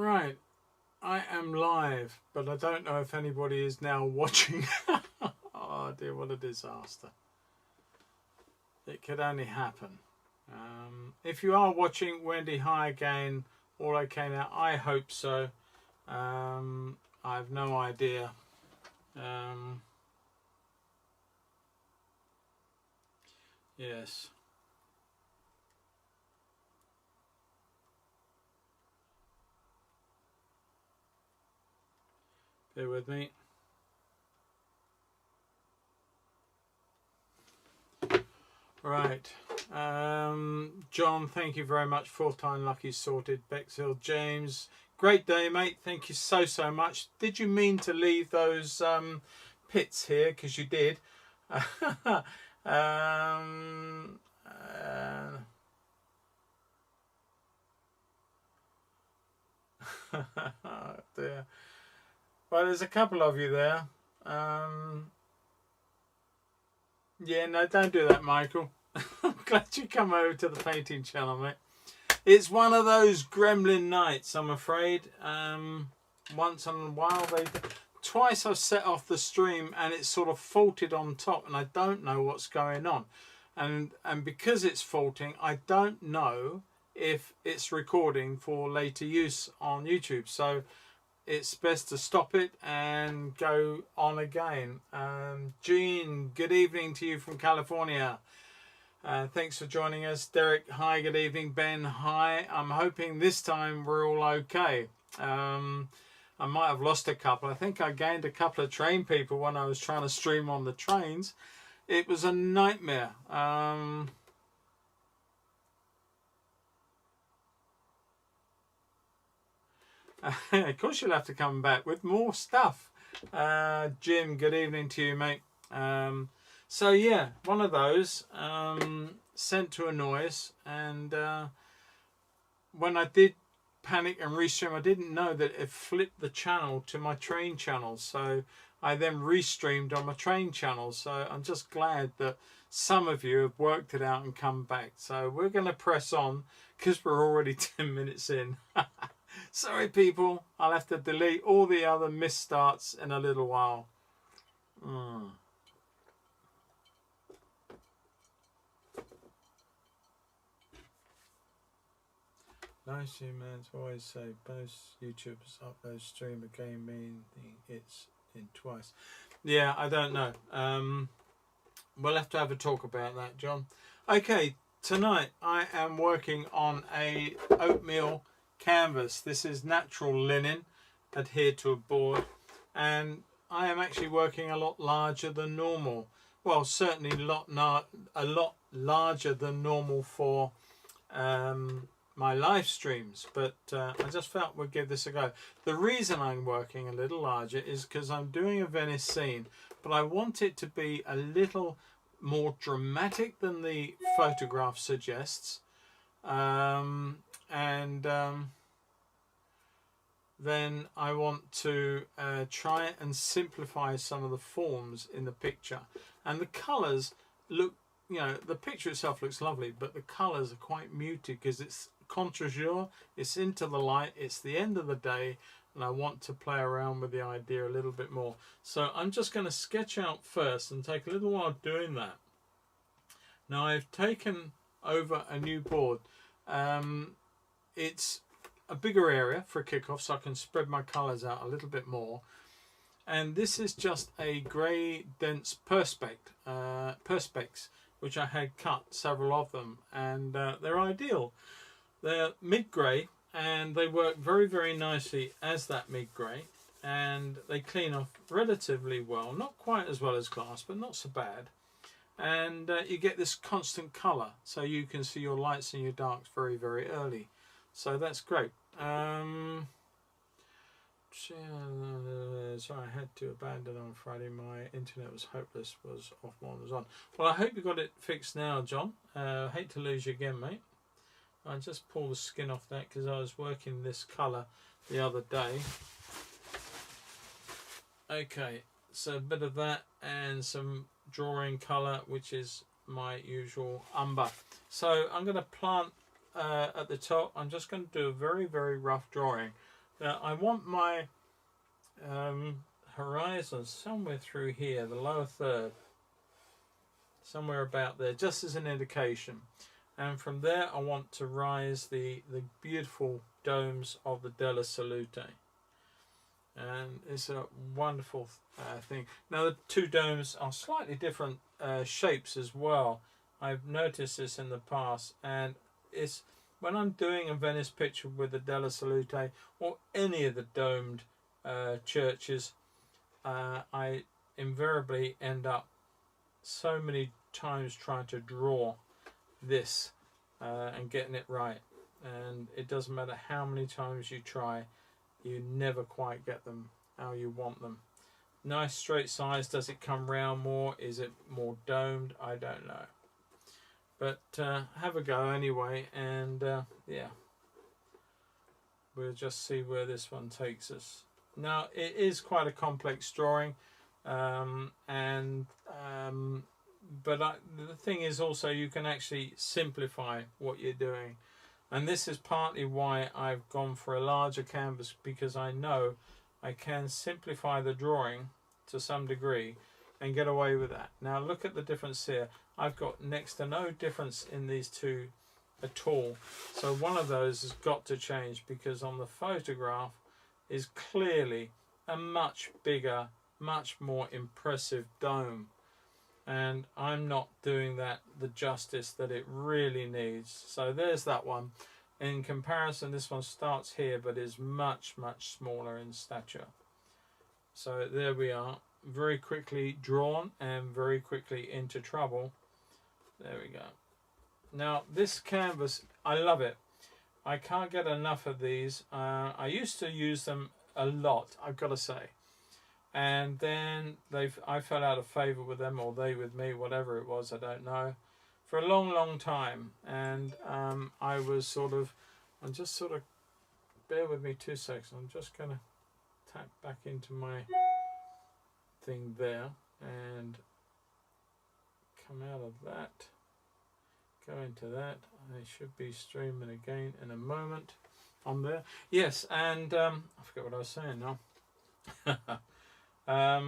Right, I am live, but I don't know if anybody is now watching. Oh dear, what a disaster. It could only happen. If you are watching, Wendy, hi again. All okay now? I hope so. I have no idea. Yes. Bear with me. Right. John, thank you very much. Fourth time lucky sorted. Bexhill James. Great day, mate. Thank you so much. Did you mean to leave those pits here? Because you did. Dear. Well, there's a couple of you there. Yeah, no, don't do that, Michael. I'm glad you come over to the painting channel, mate. It's one of those gremlin nights, I'm afraid. Once in a while, twice I've set off the stream and it's sort of faulted on top, and I don't know what's going on. And because it's faulting, I don't know if it's recording for later use on YouTube. So it's best to stop it and go on again. Jean, good evening to you from California. Thanks for joining us. Derek, hi, good evening. Ben, hi. I'm hoping this time we're all okay. I might have lost a couple. I think I gained a couple of train people when I was trying to stream on the trains. It was a nightmare. Of course you'll have to come back with more stuff. Jim, good evening to you, mate. So yeah, one of those sent to annoy us, and when I did panic and restream, I didn't know that it flipped the channel to my train channel, so I then restreamed on my train channel. So I'm just glad that some of you have worked it out and come back. So we're going to press on because we're already 10 minutes in. Sorry people, I'll have to delete all the other misstarts in a little while. Live streamers always say both YouTubers upload stream again, meaning it's in twice. Yeah, I don't know. We'll have to have a talk about that, John. Okay, tonight I am working on a oatmeal canvas. This is natural linen adhered to a board, and I am actually working a lot larger than normal. Well, certainly a lot larger than normal for my live streams, but I just felt we'd give this a go. The reason I'm working a little larger is because I'm doing a Venice scene, but I want it to be a little more dramatic than the photograph suggests, then I want to try and simplify some of the forms in the picture. And the colours look, you know, the picture itself looks lovely, but the colours are quite muted because it's contre-jour, it's into the light, it's the end of the day, and I want to play around with the idea a little bit more. So I'm just going to sketch out first and take a little while doing that. Now I've taken over a new board. It's a bigger area for a kickoff, so I can spread my colours out a little bit more. And this is just a grey dense perspex, which I had cut several of them, and they're ideal. They're mid-grey, and they work very, very nicely as that mid-grey, and they clean off relatively well. Not quite as well as glass, but not so bad. And you get this constant colour, so you can see your lights and your darks very, very early. So that's great. Sorry, I had to abandon on Friday. My internet was hopeless, was off while I was on. Well, I hope you got it fixed now, John. Hate to lose you again, mate. I just pull the skin off that because I was working this colour the other day. Okay, so a bit of that and some drawing colour, which is my usual umber. So I'm going to plant at the top. I'm just going to do a very, very rough drawing Now I want my horizon somewhere through here, the lower third, somewhere about there, just as an indication. And from there I want to rise the beautiful domes of the Della Salute. And it's a wonderful thing. Now the two domes are slightly different shapes as well. I've noticed this in the past, and it's when I'm doing a Venice picture with the Della Salute or any of the domed churches, I invariably end up so many times trying to draw this and getting it right, and it doesn't matter how many times you try, you never quite get them how you want them. Nice straight size. Does it come round more? Is it more domed? I don't know, but have a go anyway, and yeah, we'll just see where this one takes us. Now it is quite a complex drawing, but the thing is also you can actually simplify what you're doing, and this is partly why I've gone for a larger canvas, because I know I can simplify the drawing to some degree and get away with that. Now look at the difference here. I've got next to no difference in these two at all, so one of those has got to change, because on the photograph is clearly a much bigger, much more impressive dome, and I'm not doing that the justice that it really needs. So there's that one. In comparison, this one starts here but is much smaller in stature. So there we are, very quickly drawn and very quickly into trouble. There we go. Now this canvas, I love it. I can't get enough of these. I used to use them a lot, I've got to say, and then I fell out of favour with them, or they with me, whatever it was, I don't know, for a long time. And I was sort of, bear with me 2 seconds, I'm just going to tap back into my thing there and come out of that, go into that. I should be streaming again in a moment on there. Yes, and I forget what I was saying now. I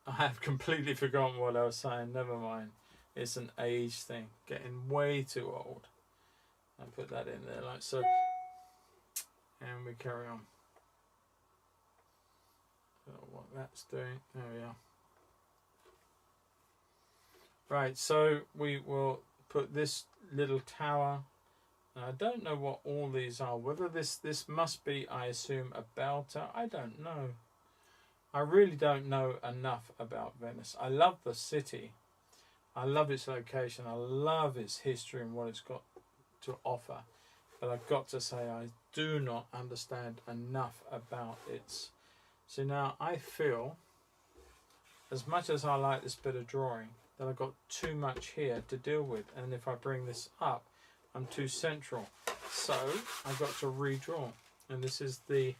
have completely forgotten what I was saying. Never mind. It's an age thing. Getting way too old. I put that in there like so. And we carry on. So what that's doing. There we are. Right, so we will put this little tower. Now, I don't know what all these are. Whether this must be, I assume, a belter. I don't know. I really don't know enough about Venice. I love the city. I love its location. I love its history and what it's got to offer. But I've got to say, I do not understand enough about its. So now I feel, as much as I like this bit of drawing, that I've got too much here to deal with. And if I bring this up, I'm too central. So I've got to redraw. And this is the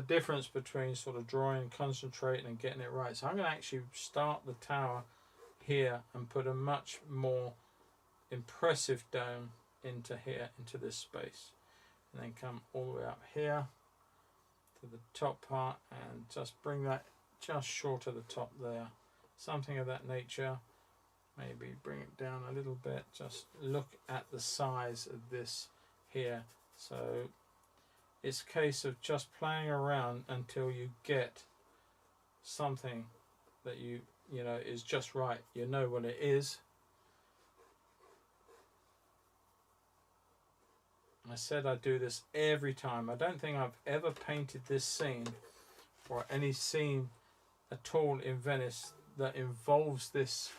difference between sort of drawing, concentrating and getting it right. So I'm going to actually start the tower here and put a much more impressive dome into here, into this space, and then come all the way up here to the top part and just bring that just short of the top there, something of that nature. Maybe bring it down a little bit. Just look at the size of this here. So it's a case of just playing around until you get something that you know is just right. You know what it is. I said I'd do this every time. I don't think I've ever painted this scene or any scene at all in Venice that involves this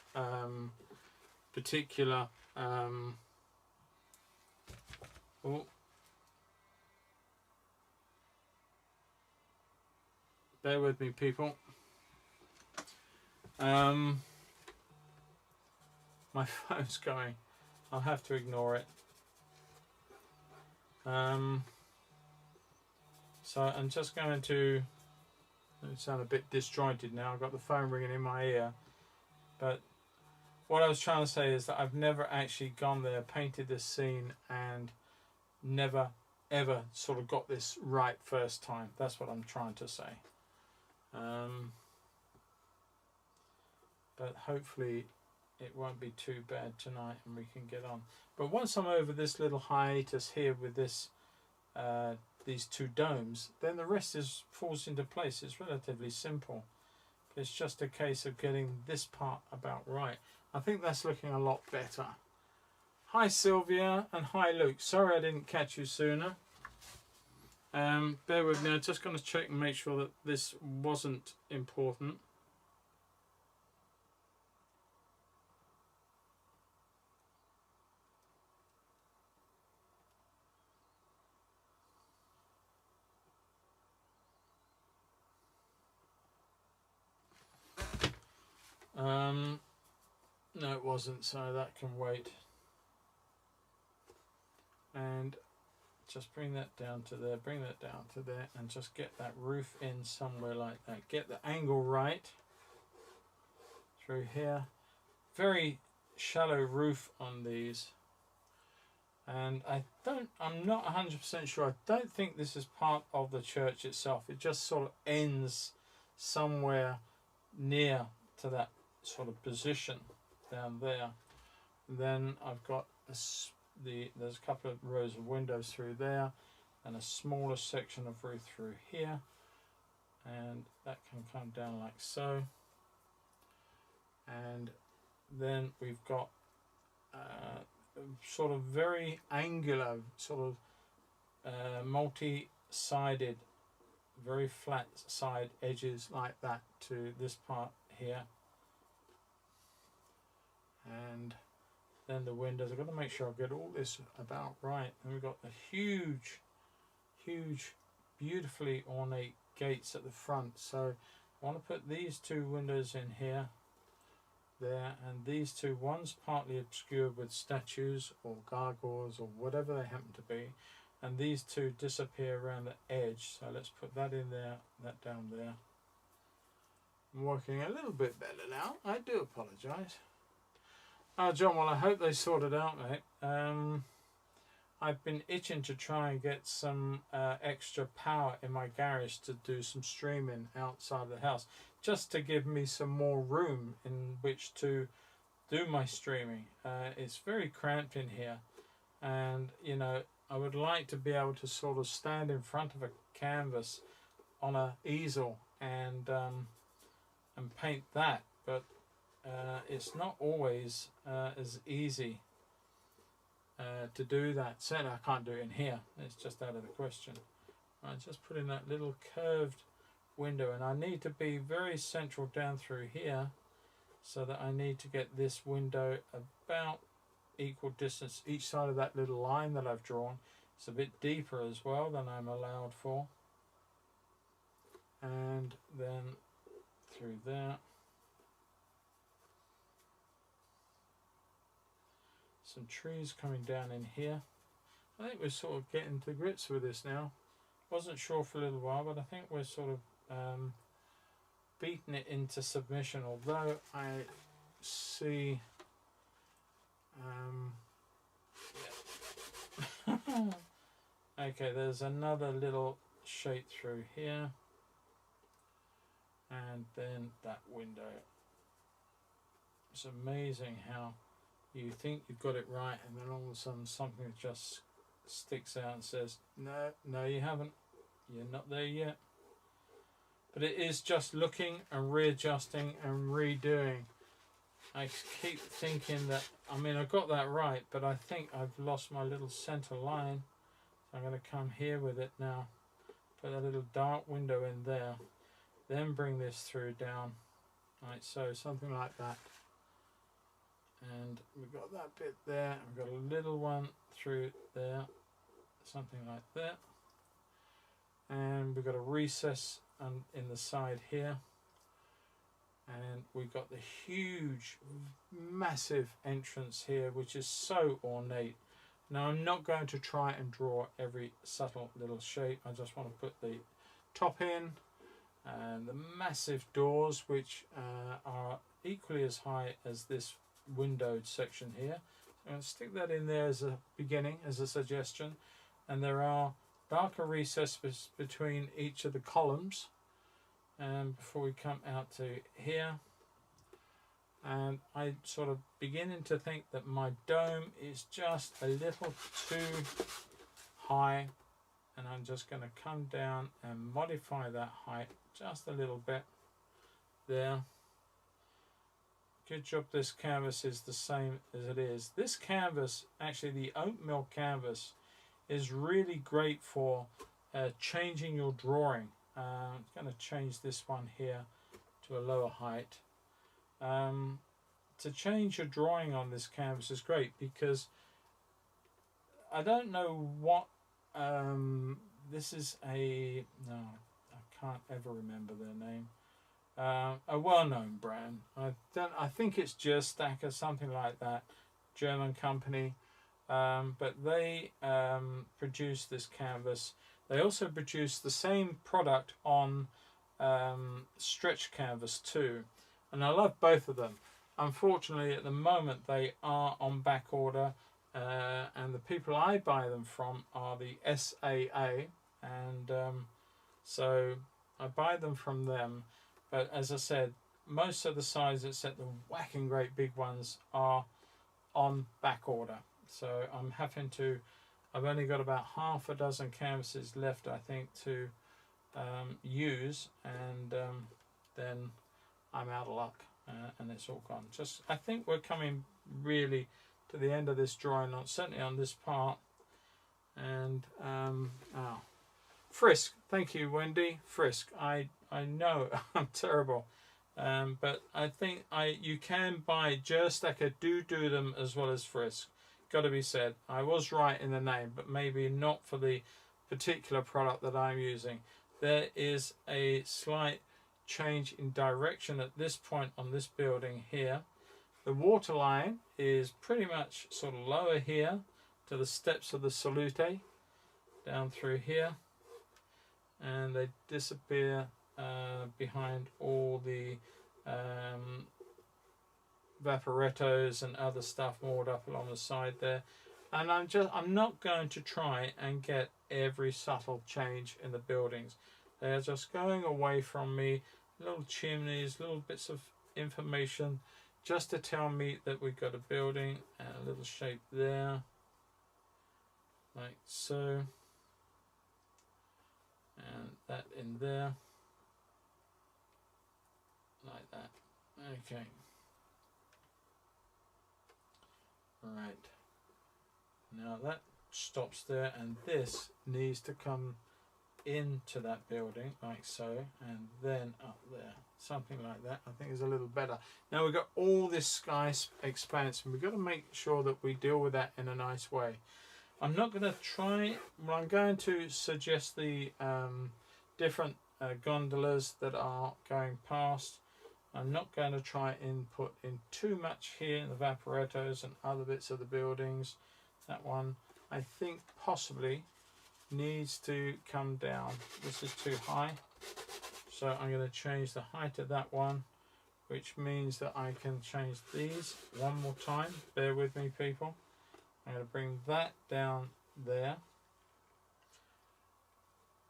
particular bear with me, people. My phone's going. I'll have to ignore it. So I'm just going to sound a bit disjointed now. I've got the phone ringing in my ear. But what I was trying to say is that I've never actually gone there, painted this scene, and never ever sort of got this right first time. That's what I'm trying to say. But hopefully it won't be too bad tonight and we can get on. But once I'm over this little hiatus here with this these two domes, then the rest falls into place. It's relatively simple. It's just a case of getting this part about right. I think that's looking a lot better. Hi Sylvia and hi Luke. Sorry I didn't catch you sooner. Bear with me, I'm just going to check and make sure that this wasn't important. No, it wasn't, so that can wait. And just bring that down to there, bring that down to there, and just get that roof in somewhere like that. Get the angle right through here. Very shallow roof on these. And I'm not 100% sure. I don't think this is part of the church itself. It just sort of ends somewhere near to that sort of position down there. And then I've got there's a couple of rows of windows through there and a smaller section of roof through here, and that can come down like so. And then we've got sort of very angular, sort of multi-sided, very flat side edges like that to this part here. And then the windows, I've got to make sure I get all this about right. And we've got the huge, beautifully ornate gates at the front. So I want to put these two windows in here, there, and these two, one's partly obscured with statues or gargoyles or whatever they happen to be, and these two disappear around the edge. So let's put that in there, that down there. I'm working a little bit better now. I do apologise. Oh, John, well, I hope they sorted out, mate. I've been itching to try and get some extra power in my garage to do some streaming outside of the house, just to give me some more room in which to do my streaming. It's very cramped in here, and you know, I would like to be able to sort of stand in front of a canvas on a easel and paint that, but it's not always as easy to do that. Certainly I can't do it in here. It's just out of the question. I just put in that little curved window, and I need to be very central down through here, so that I need to get this window about equal distance each side of that little line that I've drawn. It's a bit deeper as well than I'm allowed for. And then through there. Some trees coming down in here. I think we're sort of getting to grips with this now. Wasn't sure for a little while, but I think we're sort of beating it into submission, although I see okay, there's another little shape through here, and then that window. It's amazing how you think you've got it right, and then all of a sudden something just sticks out and says, no, you haven't. You're not there yet. But it is just looking and readjusting and redoing. I keep thinking that, I mean, I got that right, but I think I've lost my little center line. So I'm going to come here with it now. Put a little dark window in there. Then bring this through down. Like so, something like that. And we've got that bit there. We've got a little one through there. Something like that. And we've got a recess in the side here. And we've got the huge, massive entrance here, which is so ornate. Now I'm not going to try and draw every subtle little shape. I just want to put the top in, and the massive doors, which are equally as high as this windowed section here. So I'm going to stick that in there as a beginning, as a suggestion. And there are darker recess between each of the columns, and before we come out to here. And I sort of beginning to think that my dome is just a little too high, and I'm just going to come down and modify that height just a little bit there. Good job this canvas is the same as it is. This canvas, actually the oatmeal canvas, is really great for changing your drawing. I'm going to change this one here to a lower height. To change your drawing on this canvas is great, because I don't know what this is I can't ever remember their name. A well-known brand. I think it's Stacker, something like that, German company. But they produce this canvas. They also produce the same product on stretch canvas too, and I love both of them. Unfortunately, at the moment they are on back order, and the people I buy them from are the SAA, and so I buy them from them. But as I said, most of the sizes, except the whacking great big ones, are on back order. So I'm having to, I've only got about half a dozen canvases left, I think, to use, and then I'm out of luck, and it's all gone. I think we're coming really to the end of this drawing, certainly on this part. And Frisk, thank you, Wendy. Frisk, I know I'm terrible, but I think you can buy Stacker do them as well as Frisk. Got to be said, I was right in the name, but maybe not for the particular product that I'm using. There is a slight change in direction at this point on this building here. The water line is pretty much sort of lower here to the steps of the salute, down through here, and they disappear behind all the vaporettos and other stuff moored up along the side there. And I'm not going to try and get every subtle change in the buildings. They are just going away from me, little chimneys, little bits of information, just to tell me that we've got a building and a little shape there, like so, and that in there, like that. Okay. Right. Now that stops there, and this needs to come into that building like so, and then up there, something like that. I think is a little better. Now we've got all this sky expanse, and we've got to make sure that we deal with that in a nice way. I'm not going to try, well, I'm going to suggest the different gondolas that are going past. I'm not going to try and put in too much here in the vaporettos and other bits of the buildings. That one, I think, possibly needs to come down. This is too high, so I'm going to change the height of that one, which means that I can change these one more time. Bear with me, people. I'm going to bring that down there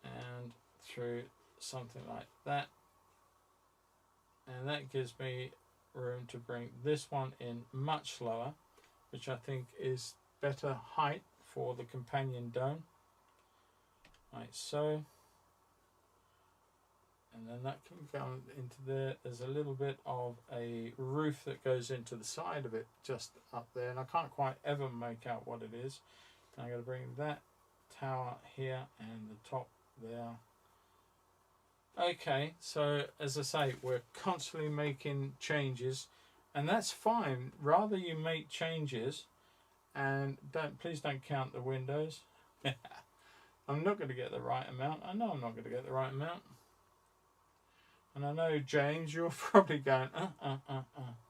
and through something like that, and that gives me room to bring this one in much lower, which I think is better height for the companion dome, like so. And then that can go into there. There's a little bit of a roof that goes into the side of it just up there, and I can't quite ever make out what it is. I'm going to bring that tower here and the top there. Okay, so as I say, we're constantly making changes, and that's fine. Rather you make changes, and please don't count the windows. I'm not going to get the right amount. I know I'm not going to get the right amount. And I know, James, you're probably going,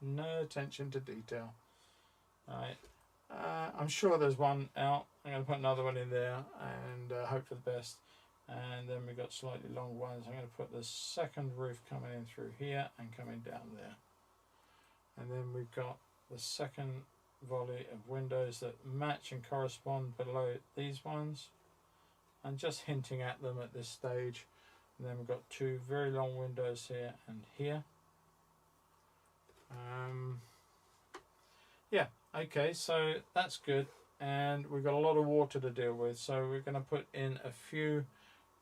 no attention to detail. Right. I'm sure there's one out. I'm going to put another one in there and hope for the best. And then we've got slightly longer ones. I'm going to put the second roof coming in through here and coming down there. And then we've got the second volley of windows that match and correspond below these ones. I'm just hinting at them at this stage. And then we've got two very long windows here and here. Yeah, okay, so that's good. And we've got a lot of water to deal with, so we're going to put in a few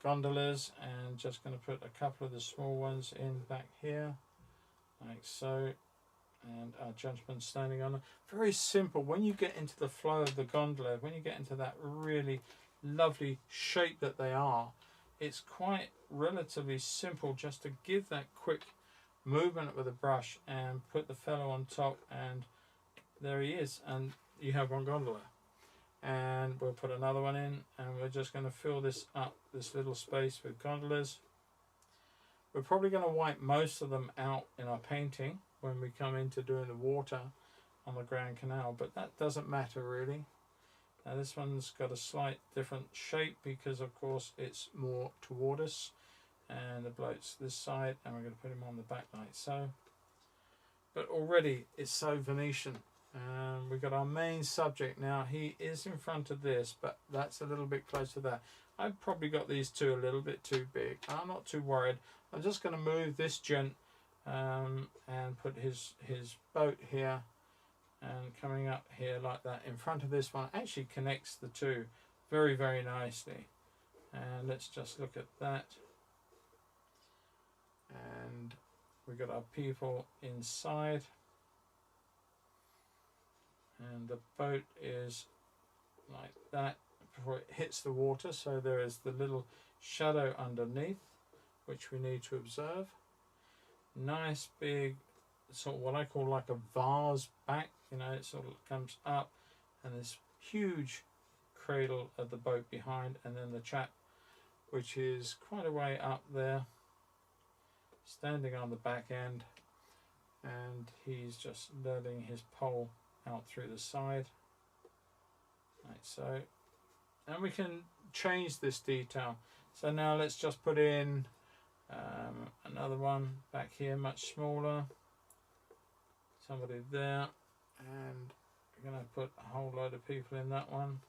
gondolas and just going to put a couple of the small ones in back here, like so. And our gentleman standing on it. Very simple. When you get into the flow of the gondola, when you get into that really lovely shape that they are, it's quite relatively simple just to give that quick movement with a brush and put the fellow on top, and there he is, and you have one gondola. And we'll put another one in, and we're just going to fill this up, this little space, with gondolas. We're probably going to wipe most of them out in our painting when we come into doing the water on the Grand Canal, but that doesn't matter really. Now this one's got a slight different shape because of course it's more toward us, and the bloke's this side, and we're going to put him on the back like so. But already it's so Venetian. We've got our main subject now. He is in front of this, but that's a little bit close to that. I've probably got these two a little bit too big. I'm not too worried. I'm just going to move this gent and put his boat here, and coming up here like that in front of this one actually connects the two very, very nicely. And let's just look at that. And we've got our people inside, and the boat is like that before it hits the water, so there is the little shadow underneath which we need to observe. Nice big sort of what I call like a vase back, you know, it sort of comes up, and this huge cradle of the boat behind, and then the chap which is quite a way up there standing on the back end, and he's just letting his pole out through the side like so. And we can change this detail. So now let's just put in another one back here, much smaller, somebody there, and we're going to put a whole load of people in that one.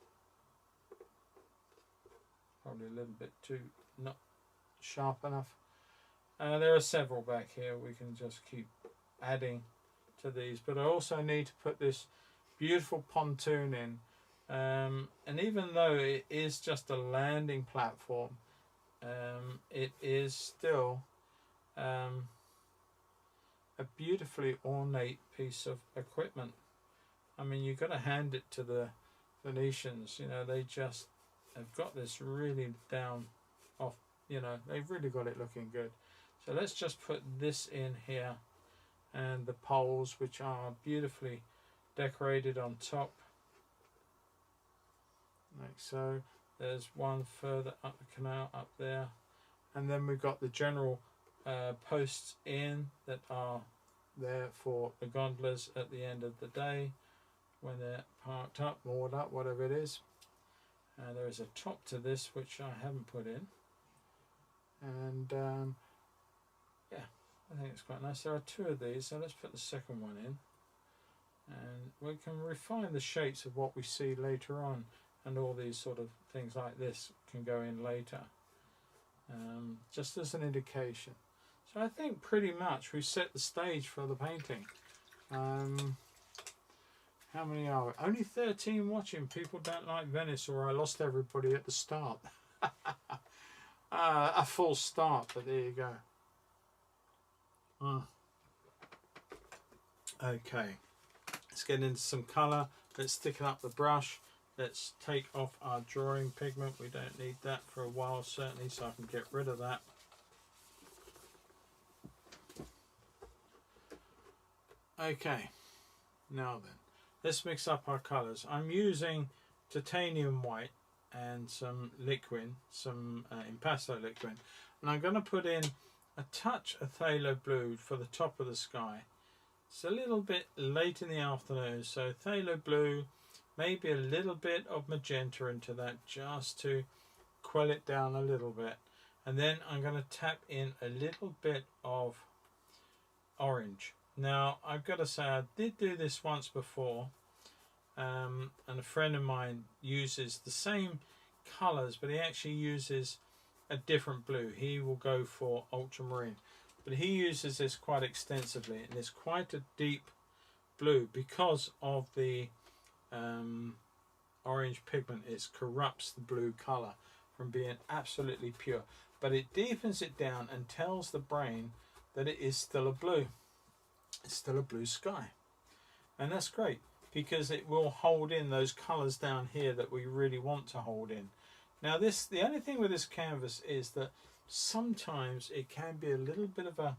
Probably a little bit too not sharp enough. There are several back here. We can just keep adding to these, but I also need to put this beautiful pontoon in, and even though it is just a landing platform, it is still a beautifully ornate piece of equipment. I mean, you've got to hand it to the Venetians, you know, they just have got this really down off, you know, they've really got it looking good. So let's just put this in here, and the poles which are beautifully decorated on top like so. There's one further up the canal up there, and then we've got the general posts in that are there for the gondolas at the end of the day when they're parked up, moored up, whatever it is. There is a top to this which I haven't put in, and yeah, I think it's quite nice. There are two of these, so let's put the second one in, and we can refine the shapes of what we see later on, and all these sort of things like this can go in later, just as an indication. So I think pretty much we've set the stage for the painting. How many are we? Only 13 watching. People don't like Venice, or I lost everybody at the start. A full start, but there you go. Okay, let's get into some colour. Let's thicken up the brush. Let's take off our drawing pigment. We don't need that for a while, certainly, so I can get rid of that. Okay, now then, let's mix up our colours. I'm using titanium white and some liquid, some impasto liquid, and I'm going to put in a touch of phthalo blue for the top of the sky. It's a little bit late in the afternoon, so phthalo blue, maybe a little bit of magenta into that just to quell it down a little bit. And then I'm going to tap in a little bit of orange. Now I've got to say I did do this once before, and a friend of mine uses the same colours, but he actually uses a different blue. He will go for ultramarine, but he uses this quite extensively, and it's quite a deep blue because of the orange pigment. It corrupts the blue colour from being absolutely pure, but it deepens it down and tells the brain that it is still a blue. It's still a blue sky, and that's great because it will hold in those colours down here that we really want to hold in. Now the only thing with this canvas is that sometimes it can be a little bit of a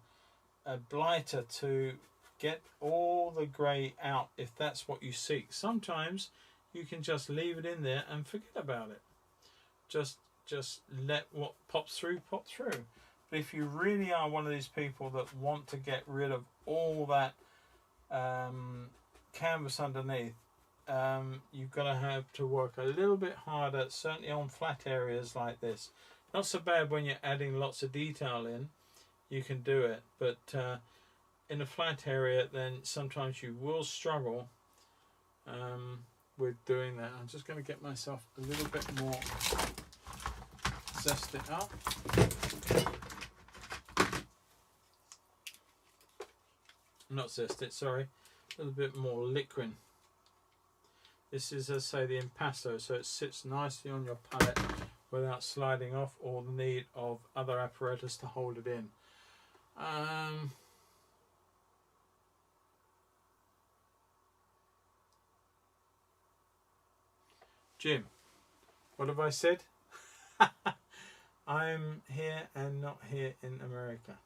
blighter to get all the grey out if that's what you seek. Sometimes you can just leave it in there and forget about it. Just let what pops through pop through. But if you really are one of these people that want to get rid of all that canvas underneath, you've got to have to work a little bit harder, certainly on flat areas like this. Not so bad when you're adding lots of detail in, you can do it, but in a flat area then sometimes you will struggle with doing that. I'm just going to get myself a little bit more, zest it up. Not zest it, sorry, a little bit more liquid. This is, as I say, the impasto, so it sits nicely on your palette without sliding off or the need of other apparatus to hold it in. Jim, what have I said? I'm here and not here in America.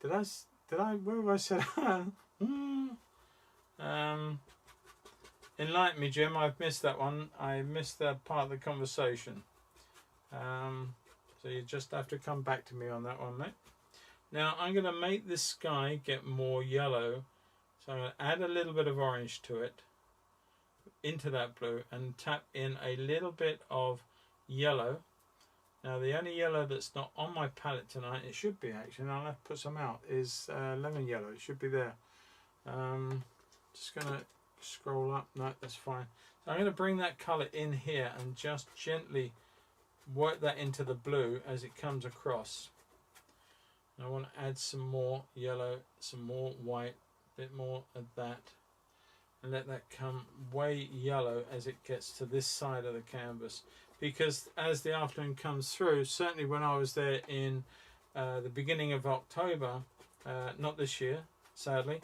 Did I, where have I said? Enlighten me, Jim. I've missed that one. I missed that part of the conversation. So you just have to come back to me on that one, mate. Now I'm going to make this sky get more yellow. So I'm going to add a little bit of orange to it, into that blue, and tap in a little bit of yellow. Now the only yellow that's not on my palette tonight, it should be actually, and I'll have to put some out, is lemon yellow. It should be there. Just going to scroll up. No, that's fine. So I'm going to bring that colour in here and just gently work that into the blue as it comes across. And I want to add some more yellow, some more white, a bit more of that, and let that come way yellow as it gets to this side of the canvas. Because as the afternoon comes through, certainly when I was there in the beginning of October, not this year, sadly,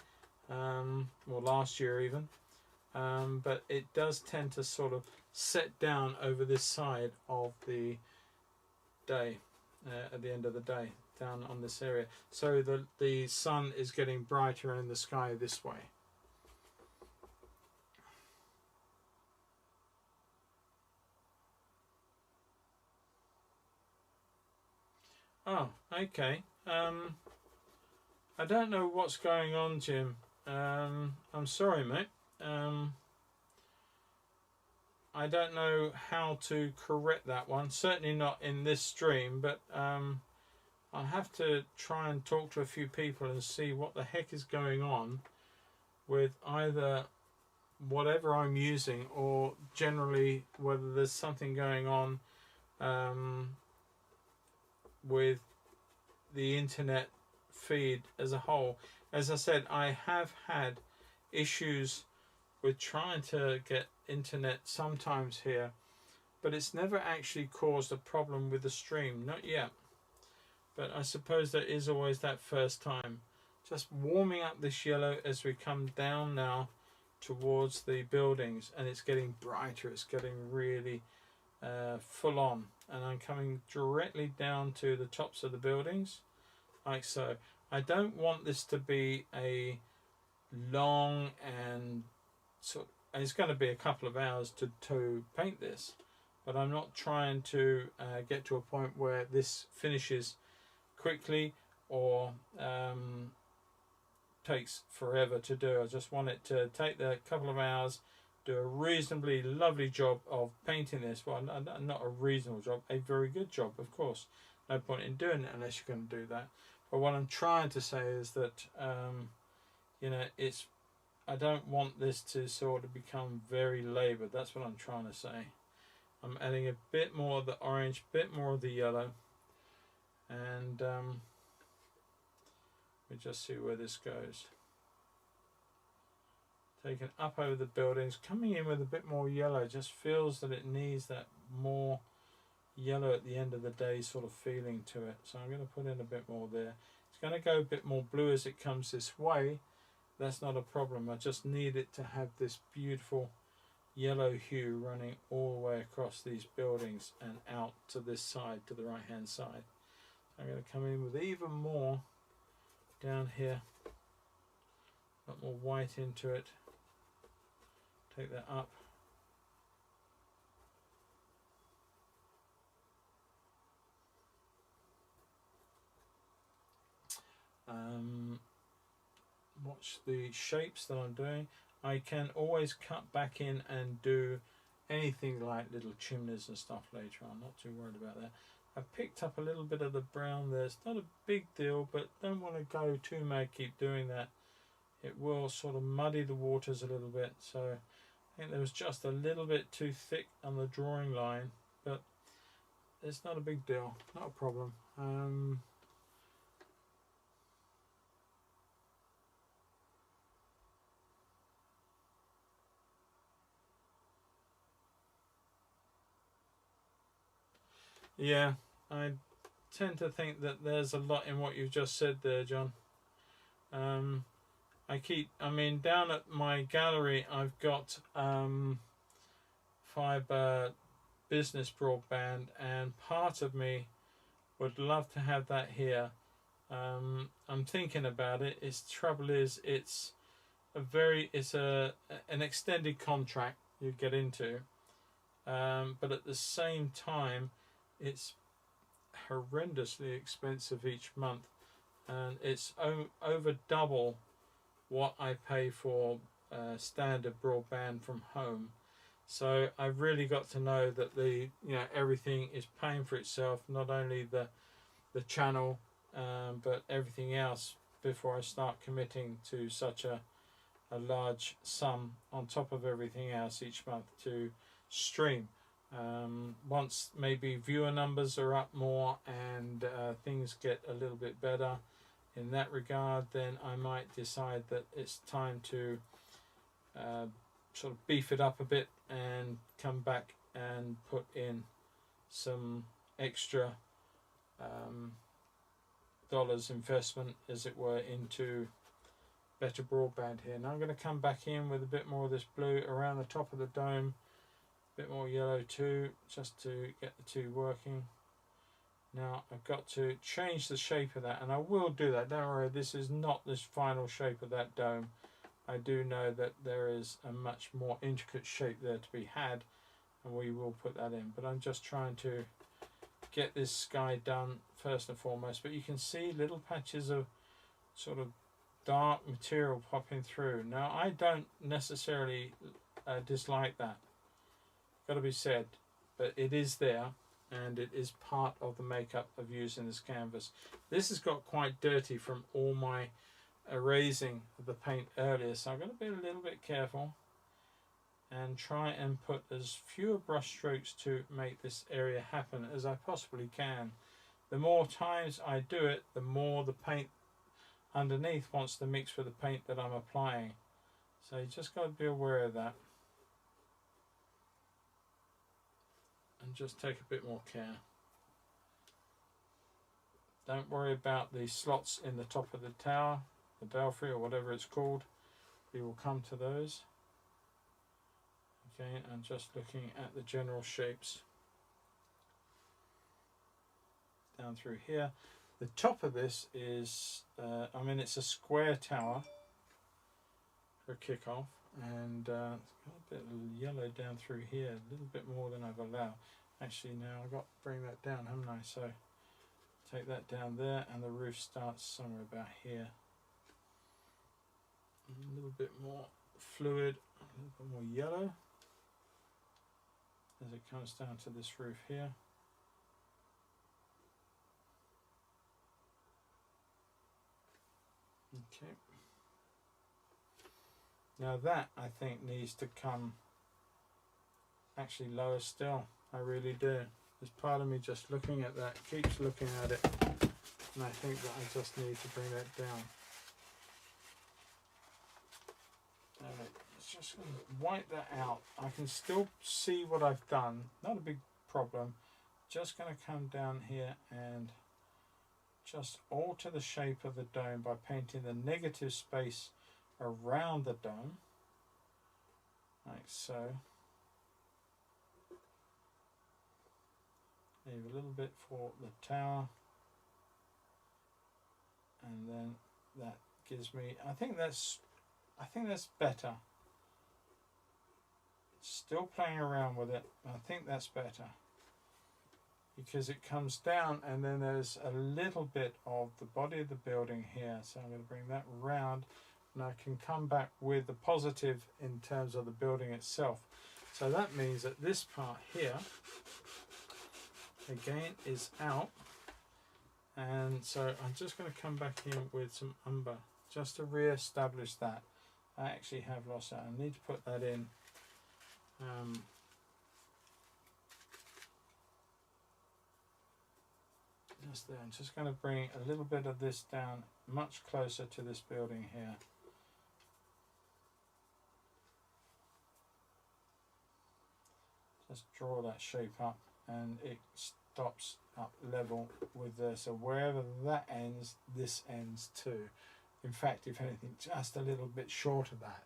or last year even, but it does tend to sort of set down over this side of the day, at the end of the day, down on this area. So the sun is getting brighter in the sky this way. Oh, okay. I don't know what's going on, Jim. I'm sorry, mate. I don't know how to correct that one. Certainly not in this stream, but I'll have to try and talk to a few people and see what the heck is going on with either whatever I'm using or generally whether there's something going on with the internet feed as a whole. As I said, I have had issues with trying to get internet sometimes here, but it's never actually caused a problem with the stream, not yet. But I suppose there is always that first time. Just warming up this yellow as we come down now towards the buildings, and it's getting brighter, it's getting really full on, and I'm coming directly down to the tops of the buildings like so. I don't want this to be a long and sort of, and it's going to be a couple of hours to paint this, but I'm not trying to get to a point where this finishes quickly or takes forever to do. I just want it to take the couple of hours, do a reasonably lovely job of painting this. Well, not a reasonable job, a very good job, of course. No point in doing it unless you're going to do that. But what I'm trying to say is that you know, I don't want this to sort of become very laboured. That's what I'm trying to say. I'm adding a bit more of the orange, bit more of the yellow, and we just see where this goes. Taking up over the buildings, coming in with a bit more yellow, just feels that it needs that more yellow at the end of the day sort of feeling to it. So I'm going to put in a bit more there. It's going to go a bit more blue as it comes this way. That's not a problem. I just need it to have this beautiful yellow hue running all the way across these buildings and out to this side, to the right hand side. I'm going to come in with even more down here, a lot more white into it. Take that up. Watch the shapes that I'm doing. I can always cut back in and do anything like little chimneys and stuff later on. Not too worried about that. I've picked up a little bit of the brown there. It's not a big deal, but don't want to go too mad, keep doing that. It will sort of muddy the waters a little bit. So I think there was just a little bit too thick on the drawing line, but it's not a big deal, not a problem. Yeah, I tend to think that there's a lot in what you've just said there, John. I mean, down at my gallery, I've got fibre business broadband, and part of me would love to have that here. I'm thinking about it. Trouble is, it's an extended contract you get into, but at the same time, it's horrendously expensive each month, and it's over double what I pay for standard broadband from home. So I've really got to know that everything is paying for itself, not only the channel, but everything else, before I start committing to such a large sum on top of everything else each month to stream. Once maybe viewer numbers are up more and things get a little bit better in that regard, then I might decide that it's time to sort of beef it up a bit and come back and put in some extra dollars investment, as it were, into better broadband here. Now I'm going to come back in with a bit more of this blue around the top of the dome, a bit more yellow too, just to get the two working. Now I've got to change the shape of that, and I will do that, don't worry. This is not the final shape of that dome. I do know that there is a much more intricate shape there to be had, and we will put that in, but I'm just trying to get this sky done first and foremost. But you can see little patches of sort of dark material popping through. Now I don't necessarily dislike that, got to be said, but it is there, and it is part of the makeup of using this canvas. This has got quite dirty from all my erasing of the paint earlier, so I'm going to be a little bit careful and try and put as fewer brush strokes to make this area happen as I possibly can. The more times I do it, the more the paint underneath wants to mix with the paint that I'm applying. So you just got to be aware of that. And just take a bit more care. Don't worry about the slots in the top of the tower, the belfry, or whatever it's called. We will come to those. Okay, and just looking at the general shapes down through here. The top of this is, it's a square tower for a kick-off, and it's got a bit of yellow down through here, a little bit more than I've allowed. Actually, now I've got to bring that down, haven't I? So take that down there, and the roof starts somewhere about here. A little bit more fluid, a little bit more yellow as it comes down to this roof here. Okay. Now that, I think, needs to come actually lower still. I really do. There's part of me just looking at that, keeps looking at it, and I think that I just need to bring that down. It's just going to wipe that out. I can still see what I've done, not a big problem. Just going to come down here and just alter the shape of the dome by painting the negative space around the dome, like so. Leave a little bit for the tower, and then that gives me, I think that's better. Still playing around with it, I think that's better, because it comes down and then there's a little bit of the body of the building here, so I'm going to bring that round, and I can come back with the positive in terms of the building itself. So that means that this part here again is out, and so I'm just going to come back in with some umber just to re-establish that. I actually have lost that. I need to put that in. Just there. I'm just going to bring a little bit of this down much closer to this building here. Just draw that shape up, and it stops up level with this. So wherever that ends, this ends too. In fact, if anything, just a little bit short of that.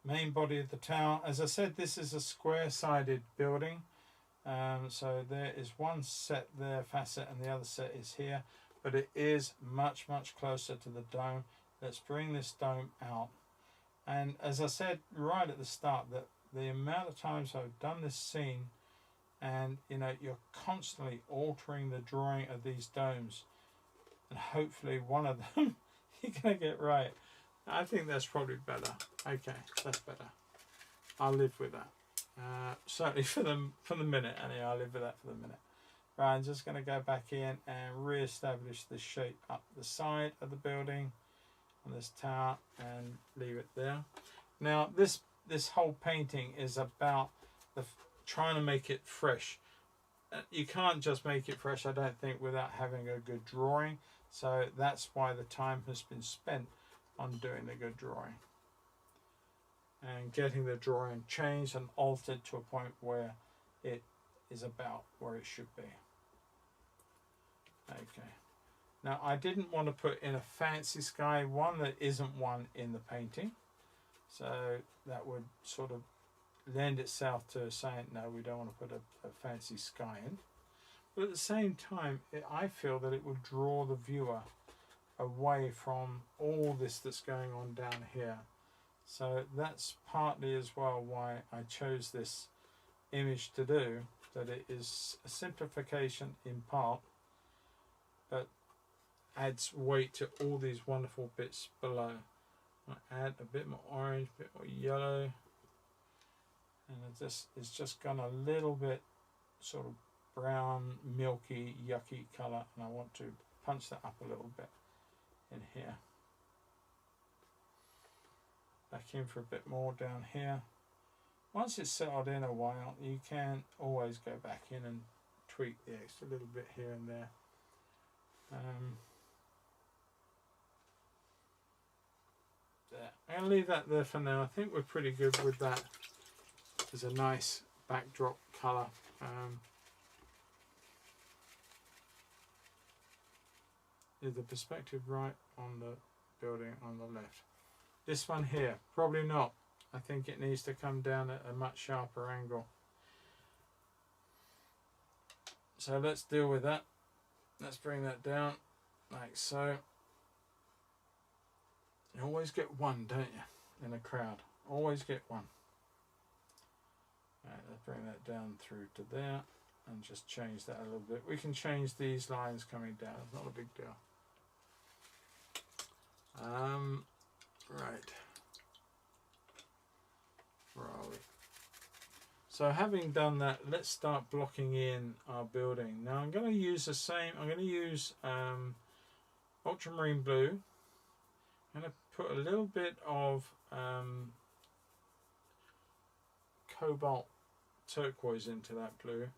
Main body of the tower. As I said, this is a square-sided building. So there is one set there, facet, and the other set is here. But it is much, much closer to the dome. Let's bring this dome out. And as I said right at the start, that the amount of times I've done this scene, and you know, you're constantly altering the drawing of these domes, and hopefully one of them you're going to get right. I think that's probably better. Okay, that's better. I'll live with that. Certainly for the minute. Anyway, I'll live with that for the minute. Right, I'm just going to go back in and re-establish the shape up the side of the building on this tower and leave it there. Now this whole painting is about trying to make it fresh. You can't just make it fresh, I don't think, without having a good drawing. So that's why the time has been spent on doing the good drawing and getting the drawing changed and altered to a point where it is about where it should be. Okay. Now I didn't want to put in a fancy sky, one that isn't one in the painting. So that would sort of lend itself to saying, no, we don't want to put a fancy sky in. But at the same time, I feel that it would draw the viewer away from all this that's going on down here. So that's partly as well why I chose this image to do, that it is a simplification in part, but adds weight to all these wonderful bits below. I add a bit more orange, a bit more yellow, and it's just gone a little bit sort of brown, milky, yucky colour, and I want to punch that up a little bit in here. Back in for a bit more down here. Once it's settled in a while, you can always go back in and tweak the extra little bit here and there. There. I'm going to leave that there for now. I think we're pretty good with that. There's a nice backdrop colour. Is the perspective right on the building on the left? This one here, probably not. I think it needs to come down at a much sharper angle. So let's deal with that. Let's bring that down like so. You always get one, don't you, in a crowd? Always get one. Right, let's bring that down through to there and just change that a little bit. We can change these lines coming down. It's not a big deal. Right. Where are we? So having done that, let's start blocking in our building. Now I'm going to use the same. I'm going to use ultramarine blue. I'm going to put a little bit of cobalt turquoise into that blue.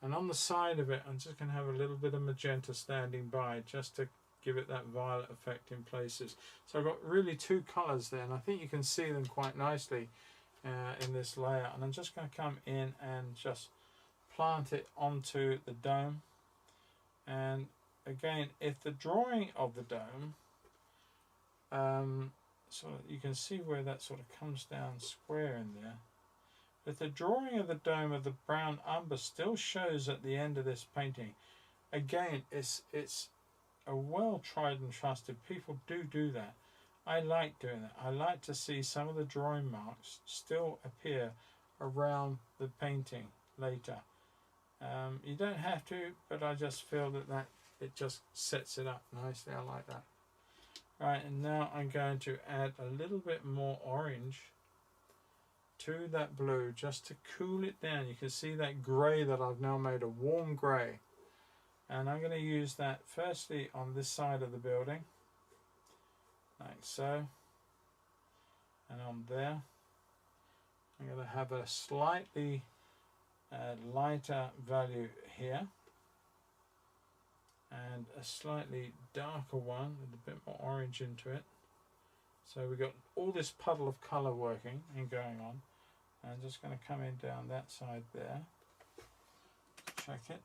And on the side of it, I'm just going to have a little bit of magenta standing by just to give it that violet effect in places. So I've got really two colours there, and I think you can see them quite nicely in this layout. And I'm just going to come in and just plant it onto the dome. And again, if the drawing of the dome, so you can see where that sort of comes down square in there. But the drawing of the dome of the brown umber still shows at the end of this painting. Again, it's a well tried and trusted. People do that. I like doing that. I like to see some of the drawing marks still appear around the painting later. You don't have to, but I just feel that it just sets it up nicely. I like that. Right, and now I'm going to add a little bit more orange to that blue just to cool it down. You can see that grey that I've now made a warm grey. And I'm going to use that firstly on this side of the building, like so. And on there, I'm going to have a slightly lighter value here. And a slightly darker one with a bit more orange into it. So we've got all this puddle of colour working and going on. I'm just going to come in down that side there. Check it.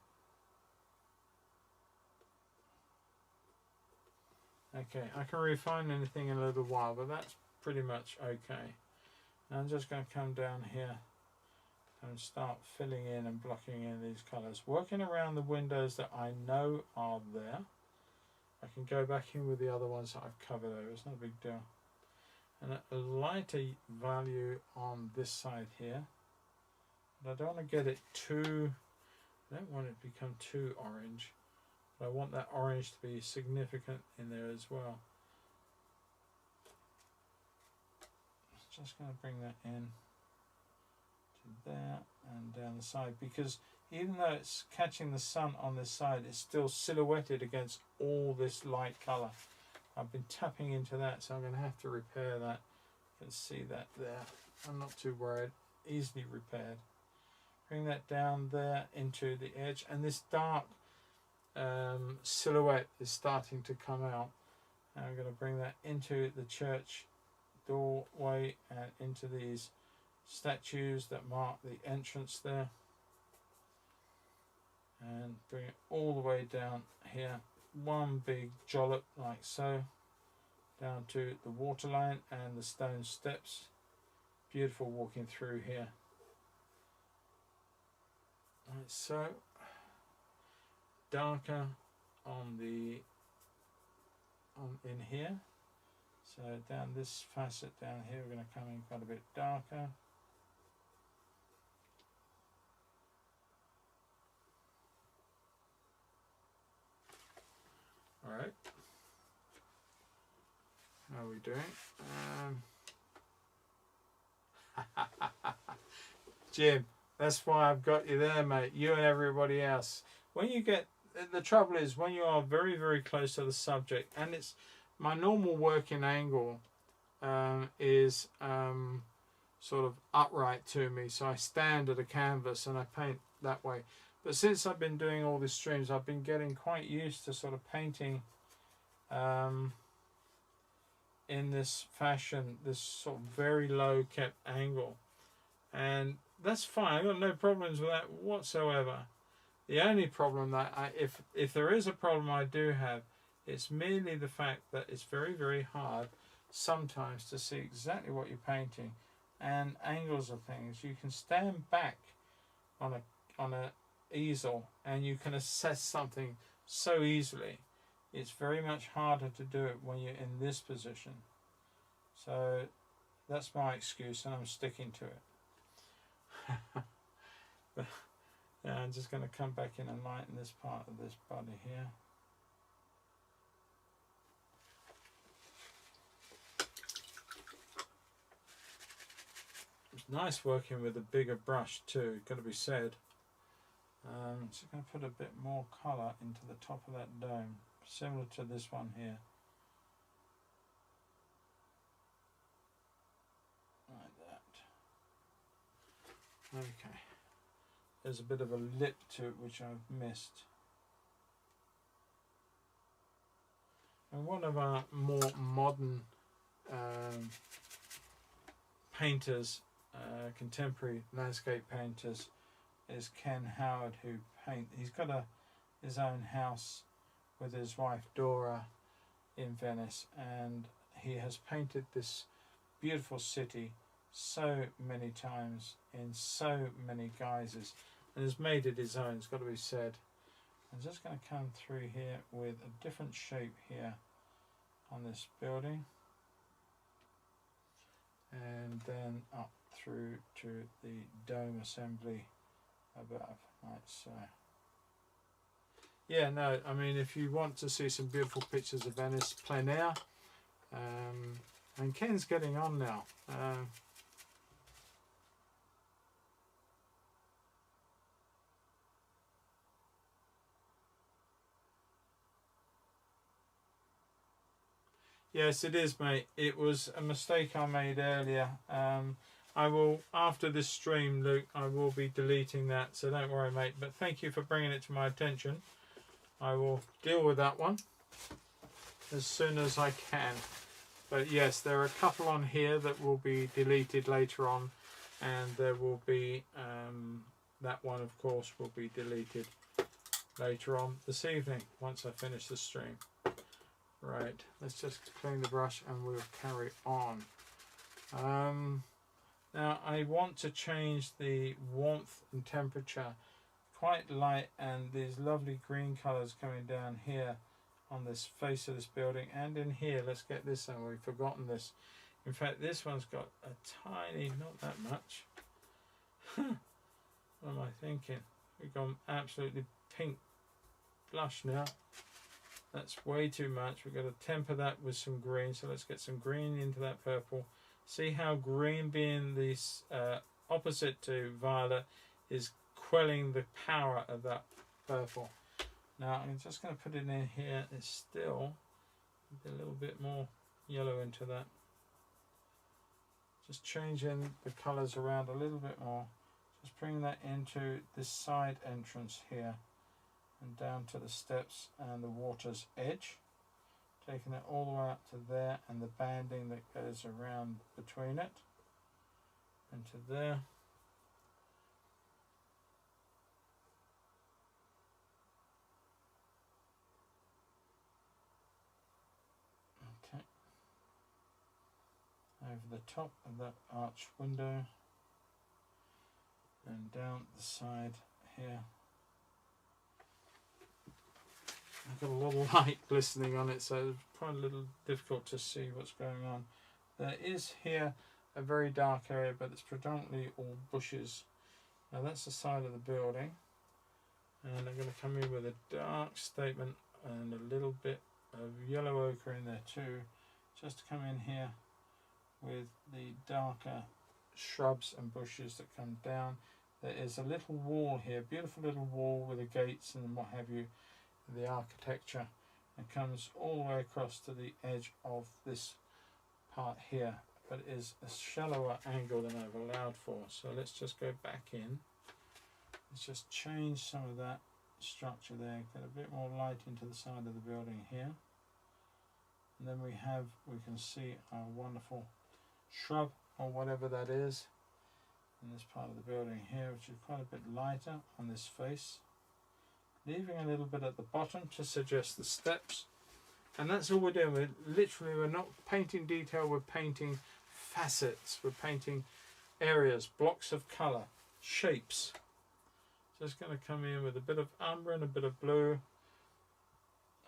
Okay, I can refine anything in a little while, but that's pretty much okay. Now I'm just going to come down here and start filling in and blocking in these colours, working around the windows that I know are there. I can go back in with the other ones that I've covered over, it's not a big deal. And a lighter value on this side here, but I don't want to get it too, I don't want it to become too orange, but I want that orange to be significant in there as well. Just going to bring that in there and down the side, because even though it's catching the sun on this side, it's still silhouetted against all this light colour. I've been tapping into that, so I'm going to have to repair that. You can see that there. I'm not too worried, easily repaired. Bring that down there into the edge, and this dark silhouette is starting to come out. And I'm going to bring that into the church doorway and into these statues that mark the entrance there, and bring it all the way down here, one big jollop like so, down to the waterline and the stone steps. Beautiful walking through here, like so. Darker on the in here, so down this facet down here we're going to come in quite a bit darker. Alright, how are we doing? Jim, that's why I've got you there, mate, you and everybody else. When you get, the trouble is when you are very, very close to the subject, and it's my normal working angle is sort of upright to me, so I stand at a canvas and I paint that way. But since I've been doing all these streams, I've been getting quite used to sort of painting in this fashion, this sort of very low kept angle. And that's fine, I've got no problems with that whatsoever. The only problem that if there is a problem I do have, it's merely the fact that it's very, very hard sometimes to see exactly what you're painting and angles of things. You can stand back on a easel and you can assess something so easily. It's very much harder to do it when you're in this position. So that's my excuse and I'm sticking to it. Yeah, I'm just going to come back in and lighten this part of this body here. It's nice working with a bigger brush too, got to be said. Just going to put a bit more colour into the top of that dome, similar to this one here. Like that. Okay. there's a bit of a lip to it which I've missed. And one of our more modern painters, contemporary landscape painters, is Ken Howard, who he's got his own house with his wife Dora in Venice, and he has painted this beautiful city so many times in so many guises and has made it his own, it's got to be said. I'm just going to come through here with a different shape here on this building, and then up through to the dome assembly above, like so. Yeah, no, I mean, if you want to see some beautiful pictures of Venice plein air, and Ken's getting on now. Yes, it is, mate. It was a mistake I made earlier. I will, after this stream, Luke, I will be deleting that, so don't worry, mate. But thank you for bringing it to my attention. I will deal with that one as soon as I can. But yes, there are a couple on here that will be deleted later on, and there will be that one, of course, will be deleted later on this evening once I finish the stream. Right, let's just clean the brush and we'll carry on. Now I want to change the warmth and temperature quite light, and these lovely green colours coming down here on this face of this building and in here. Let's get this on, we've forgotten this. In fact, this one's got a tiny, not that much. What am I thinking? We've gone absolutely pink blush now. That's way too much. We've got to temper that with some green. So let's get some green into that purple. See how green, being this opposite to violet, is quelling the power of that purple. Now I'm just going to put it in here. It's still a little bit more yellow into that. Just changing the colours around a little bit more. Just bring that into this side entrance here, and down to the steps and the water's edge, taking it all the way up to there, and the banding that goes around between it and to there. Okay, over the top of that arch window and down the side here. I've got a little light glistening on it, so it's probably a little difficult to see what's going on. There is here a very dark area, but it's predominantly all bushes. Now that's the side of the building, and I'm going to come in with a dark statement and a little bit of yellow ochre in there too, just to come in here with the darker shrubs and bushes that come down. There is a little wall here, beautiful little wall with the gates and what have you. The architecture, and comes all the way across to the edge of this part here, but is a shallower angle than I've allowed for. So let's just go back in. Let's just change some of that structure there, get a bit more light into the side of the building here, and then we can see our wonderful shrub or whatever that is in this part of the building here, which is quite a bit lighter on this face, leaving a little bit at the bottom to suggest the steps. And that's all we're doing. We're not painting detail, we're painting facets, we're painting areas, blocks of colour, shapes. Just going to come in with a bit of umber and a bit of blue,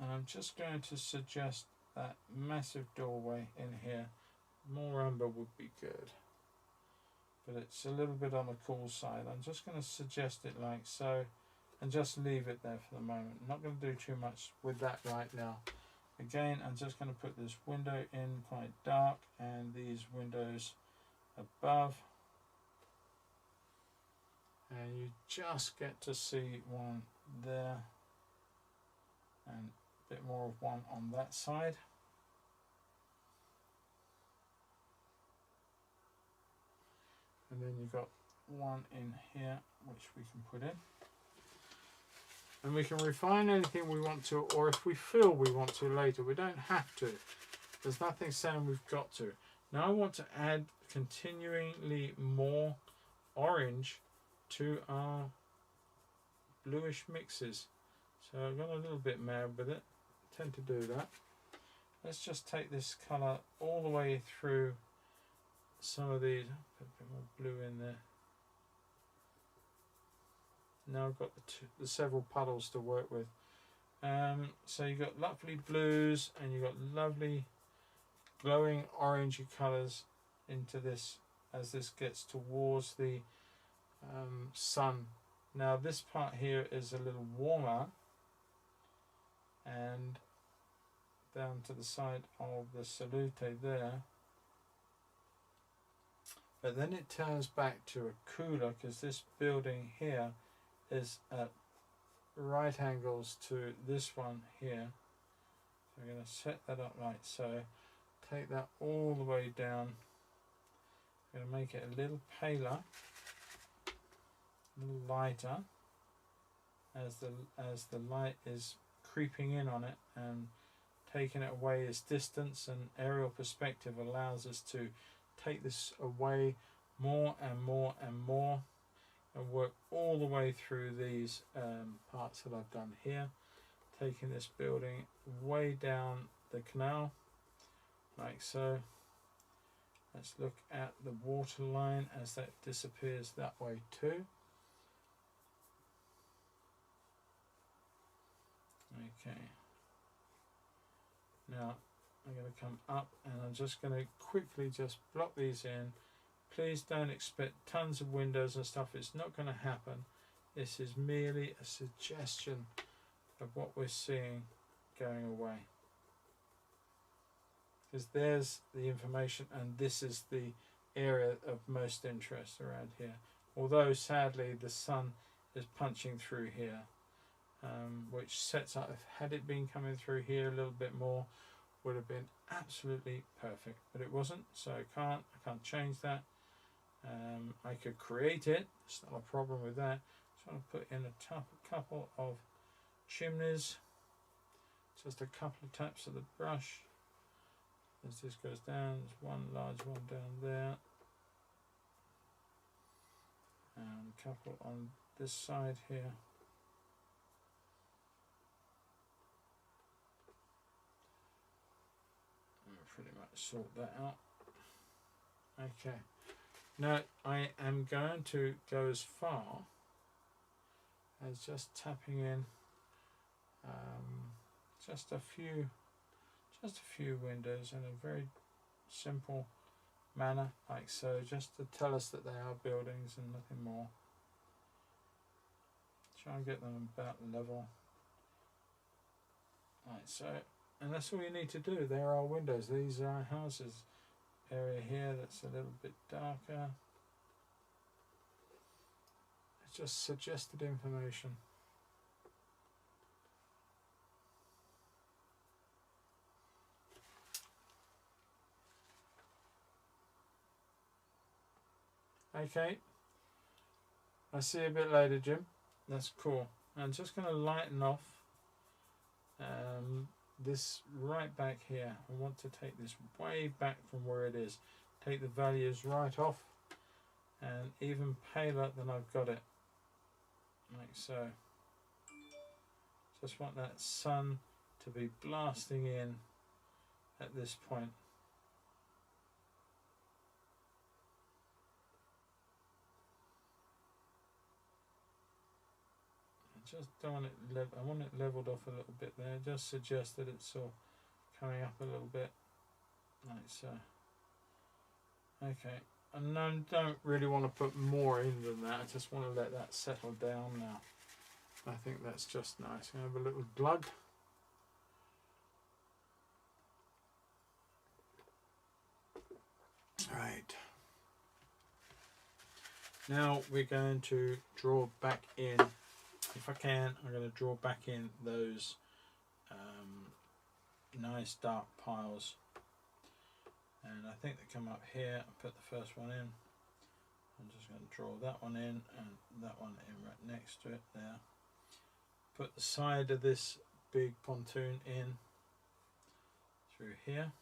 and I'm just going to suggest that massive doorway in here. More umber would be good, but it's a little bit on the cool side. I'm just going to suggest it like so, and just leave it there for the moment. I'm not going to do too much with that right now. Again, I'm just going to put this window in quite dark, and these windows above, and you just get to see one there and a bit more of one on that side. And then you've got one in here which we can put in. And we can refine anything we want to, or if we feel we want to later. We don't have to. There's nothing saying we've got to. Now I want to add continually more orange to our bluish mixes. So I've gone a little bit mad with it. I tend to do that. Let's just take this colour all the way through some of these. Put a bit more blue in there. Now I've got the several puddles to work with. So you've got lovely blues and you've got lovely glowing orangey colours into this as this gets towards the sun. Now this part here is a little warmer, and down to the side of the salute there, but then it turns back to a cooler because this building here is at right angles to this one here. So I'm going to set that up like so, take that all the way down. I'm going to make it a little paler, a little lighter as the light is creeping in on it and taking it away. Its distance and aerial perspective allows us to take this away more and more and more, and work all the way through these parts that I've done here, taking this building way down the canal like so. Let's look at the water line as that disappears that way too. Okay, now I'm going to come up and I'm just going to quickly just block these in. Please don't expect tons of windows and stuff. It's not going to happen. This is merely a suggestion of what we're seeing going away. Because there's the information and this is the area of most interest around here. Although sadly the sun is punching through here, which sets up, had it been coming through here a little bit more, would have been absolutely perfect. But it wasn't, so I can't change that. I could create it, it's not a problem with that. So I'm going to put in a couple of chimneys, just a couple of taps of the brush. As this goes down, there's one large one down there, and a couple on this side here. I'll pretty much sort that out. Okay, now I am going to go as far as just tapping in just a few windows in a very simple manner like so, just to tell us that they are buildings and nothing more. Try and get them about level like so, and that's all you need to do. There are windows, these are houses. Area here that's a little bit darker, it's just suggested information. Okay, I see you a bit later, Jim. That's cool. I'm just going to lighten off this right back here. I want to take this way back from where it is. Take the values right off and even paler than I've got it. Like so. Just want that sun to be blasting in at this point. Just don't want it I want it leveled off a little bit there. Just suggest that it's all coming up a little bit like so. Okay, and I don't really want to put more in than that. I just want to let that settle down now. I think that's just nice. I'm going to have a little glug. Right. Now we're going to draw back in. If I can, I'm going to draw back in those nice dark piles, and I think they come up here. I'll put the first one in I'm just going to draw that one in and that one in right next to it there. Put the side of this big pontoon in through here.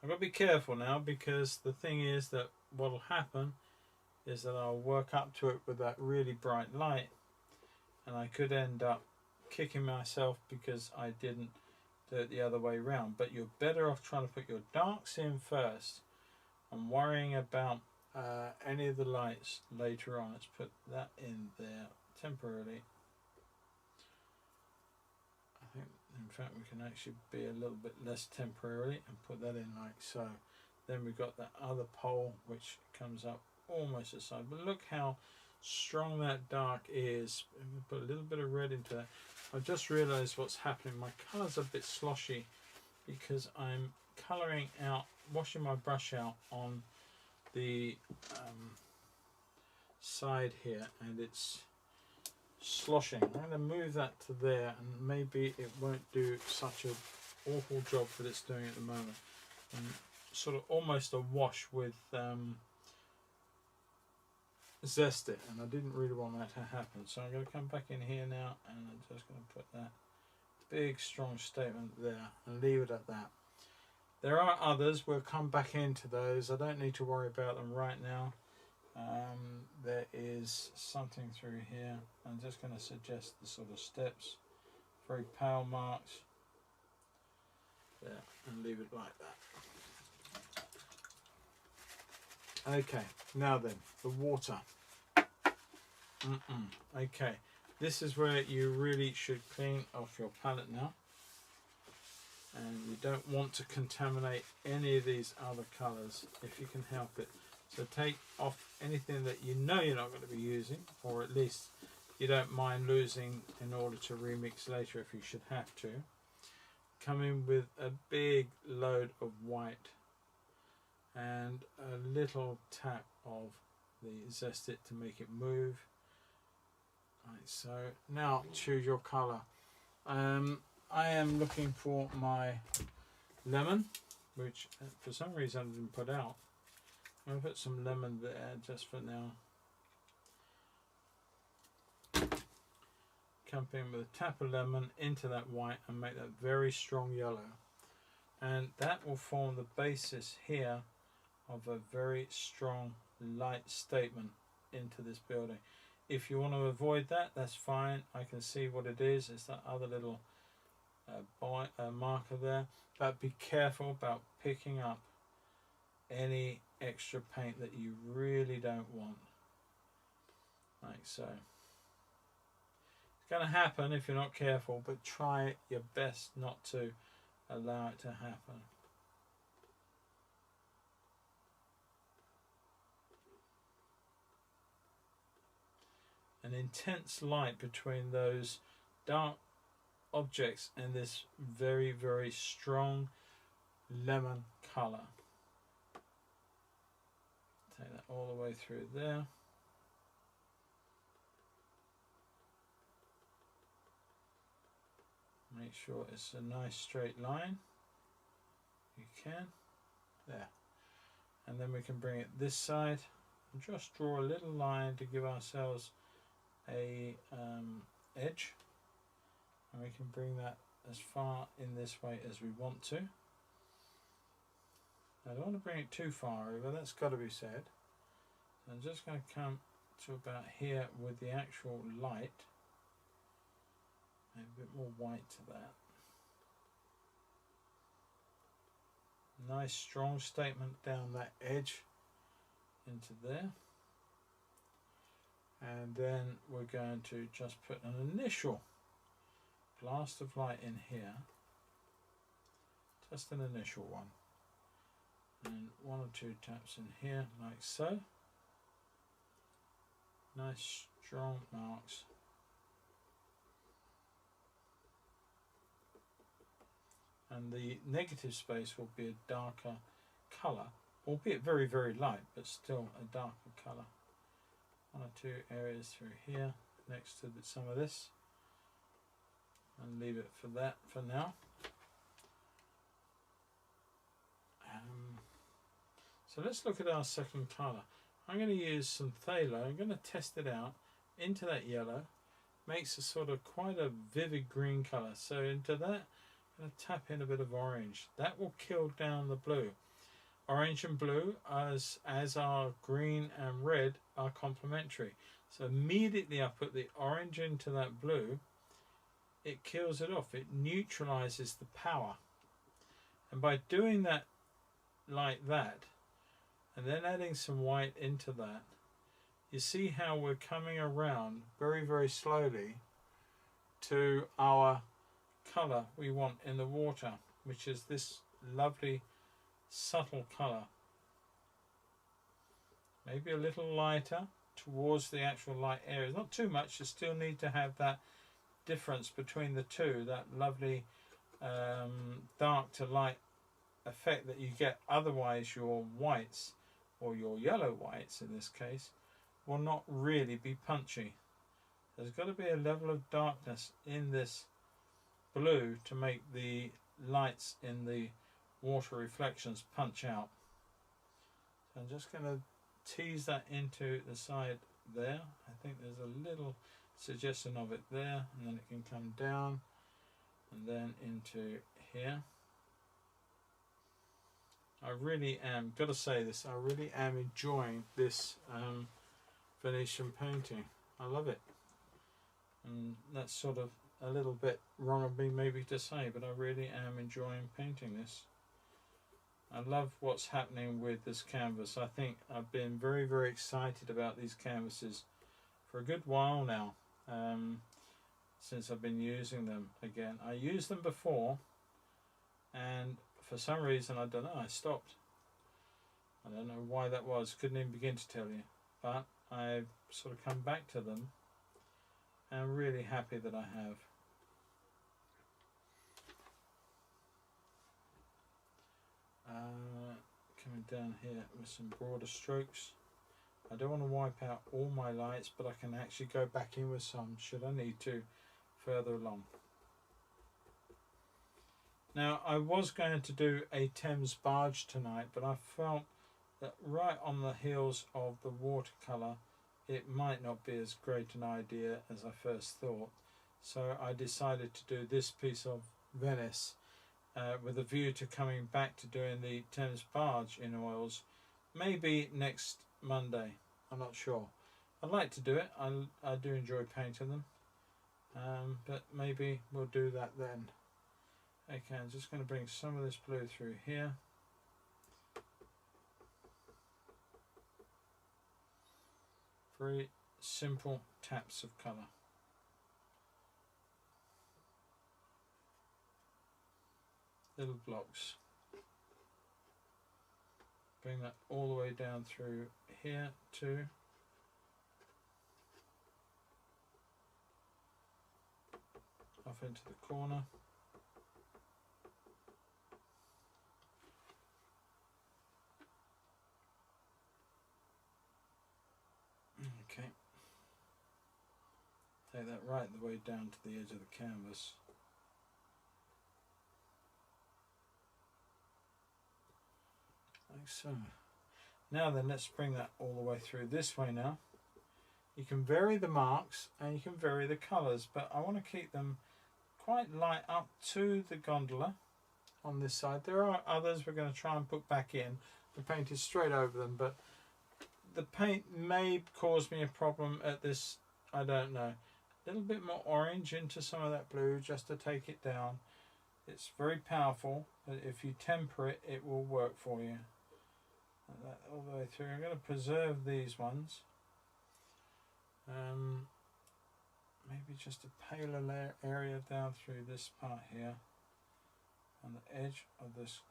I've got to be careful now, because the thing is that what will happen is that I'll work up to it with that really bright light, and I could end up kicking myself because I didn't do it the other way around. But you're better off trying to put your darks in first and worrying about any of the lights later on. Let's put that in there temporarily. I think in fact we can actually be a little bit less temporarily and put that in like so. Then we've got that other pole which comes up almost the side, but look how strong that dark is. Put a little bit of red into that. I've just realized what's happening. My color's a bit sloshy because I'm coloring out, washing my brush out on the side here, and it's sloshing. I'm going to move that to there, and maybe it won't do such an awful job that it's doing at the moment. And sort of almost a wash with zest it, and I didn't really want that to happen. So I'm going to come back in here now, and I'm just going to put that big strong statement there and leave it at that. There are others, we'll come back into those. I don't need to worry about them right now. There is something through here. I'm just going to suggest the sort of steps, very pale marks there, and leave it like that. Okay, now then, the water. Okay, this is where you really should clean off your palette now, and you don't want to contaminate any of these other colours if you can help it. So take off anything that you know you're not going to be using, or at least you don't mind losing in order to remix later if you should have to. Come in with a big load of white and a little tap of the Zest It to make it move. Right, so now choose your colour. I am looking for my lemon, which for some reason I didn't put out. I'm going to put some lemon there just for now. Come in with a tap of lemon into that white and make that very strong yellow. And that will form the basis here of a very strong light statement into this building. If you want to avoid that, that's fine. I can see what it is. It's that other little marker there. But be careful about picking up any extra paint that you really don't want. Like so. It's going to happen if you're not careful, but try your best not to allow it to happen. An intense light between those dark objects and this very, very strong lemon colour. Take that all the way through there. Make sure it's a nice straight line. You can. There. And then we can bring it this side and just draw a little line to give ourselves a edge, and we can bring that as far in this way as we want to. I don't want to bring it too far over, that's got to be said. So I'm just going to come to about here with the actual light, a bit more white to that. Nice strong statement down that edge into there. And then we're going to just put an initial blast of light in here, just an initial one, and one or two taps in here like so. Nice strong marks. And the negative space will be a darker colour, albeit very, very light, but still a darker colour. One or two areas through here next to some of this, and leave it for that for now. So let's look at our second colour. I'm going to use some phthalo. I'm going to test it out into that yellow. Makes a sort of quite a vivid green colour. So into that, I'm going to tap in a bit of orange. That will kill down the blue. Orange and blue, as are green and red, are complementary. So immediately I put the orange into that blue, it kills it off. It neutralises the power. And by doing that like that, and then adding some white into that, you see how we're coming around very, very slowly to our colour we want in the water, which is this lovely subtle colour. Maybe a little lighter towards the actual light area. Not too much, you still need to have that difference between the two, that lovely dark to light effect that you get. Otherwise your whites, or your yellow whites in this case, will not really be punchy. There's got to be a level of darkness in this blue to make the lights in the water reflections punch out. So I'm just going to tease that into the side there. I think there's a little suggestion of it there, and then it can come down and then into here. I really am, got to say this, I really am enjoying this Venetian painting. I love it. And that's sort of a little bit wrong of me maybe to say, but I really am enjoying painting this. I love what's happening with this canvas. I think I've been very, very excited about these canvases for a good while now, since I've been using them again. I used them before, and for some reason, I don't know, I stopped. I don't know why that was, couldn't even begin to tell you. But I've sort of come back to them, and I'm really happy that I have. Coming down here with some broader strokes. I don't want to wipe out all my lights, but I can actually go back in with some should I need to further along. Now, I was going to do a Thames barge tonight, but I felt that right on the heels of the watercolour, it might not be as great an idea as I first thought. So I decided to do this piece of Venice with a view to coming back to doing the Thames barge in oils, maybe next Monday. I'm not sure. I'd like to do it. I do enjoy painting them, but maybe we'll do that then. Okay, I'm just going to bring some of this blue through here. Very simple taps of colour. Little blocks. Bring that all the way down through here too. Off into the corner. Okay. Take that right the way down to the edge of the canvas. Like so. Now then, let's bring that all the way through this way now. You can vary the marks and you can vary the colours, but I want to keep them quite light up to the gondola on this side. There are others we're going to try and put back in. The paint is straight over them, but the paint may cause me a problem at this, I don't know. A little bit more orange into some of that blue just to take it down. It's very powerful, but if you temper it, it will work for you. Like that all the way through. I'm going to preserve these ones. Maybe just a paler area down through this part here, on the edge of this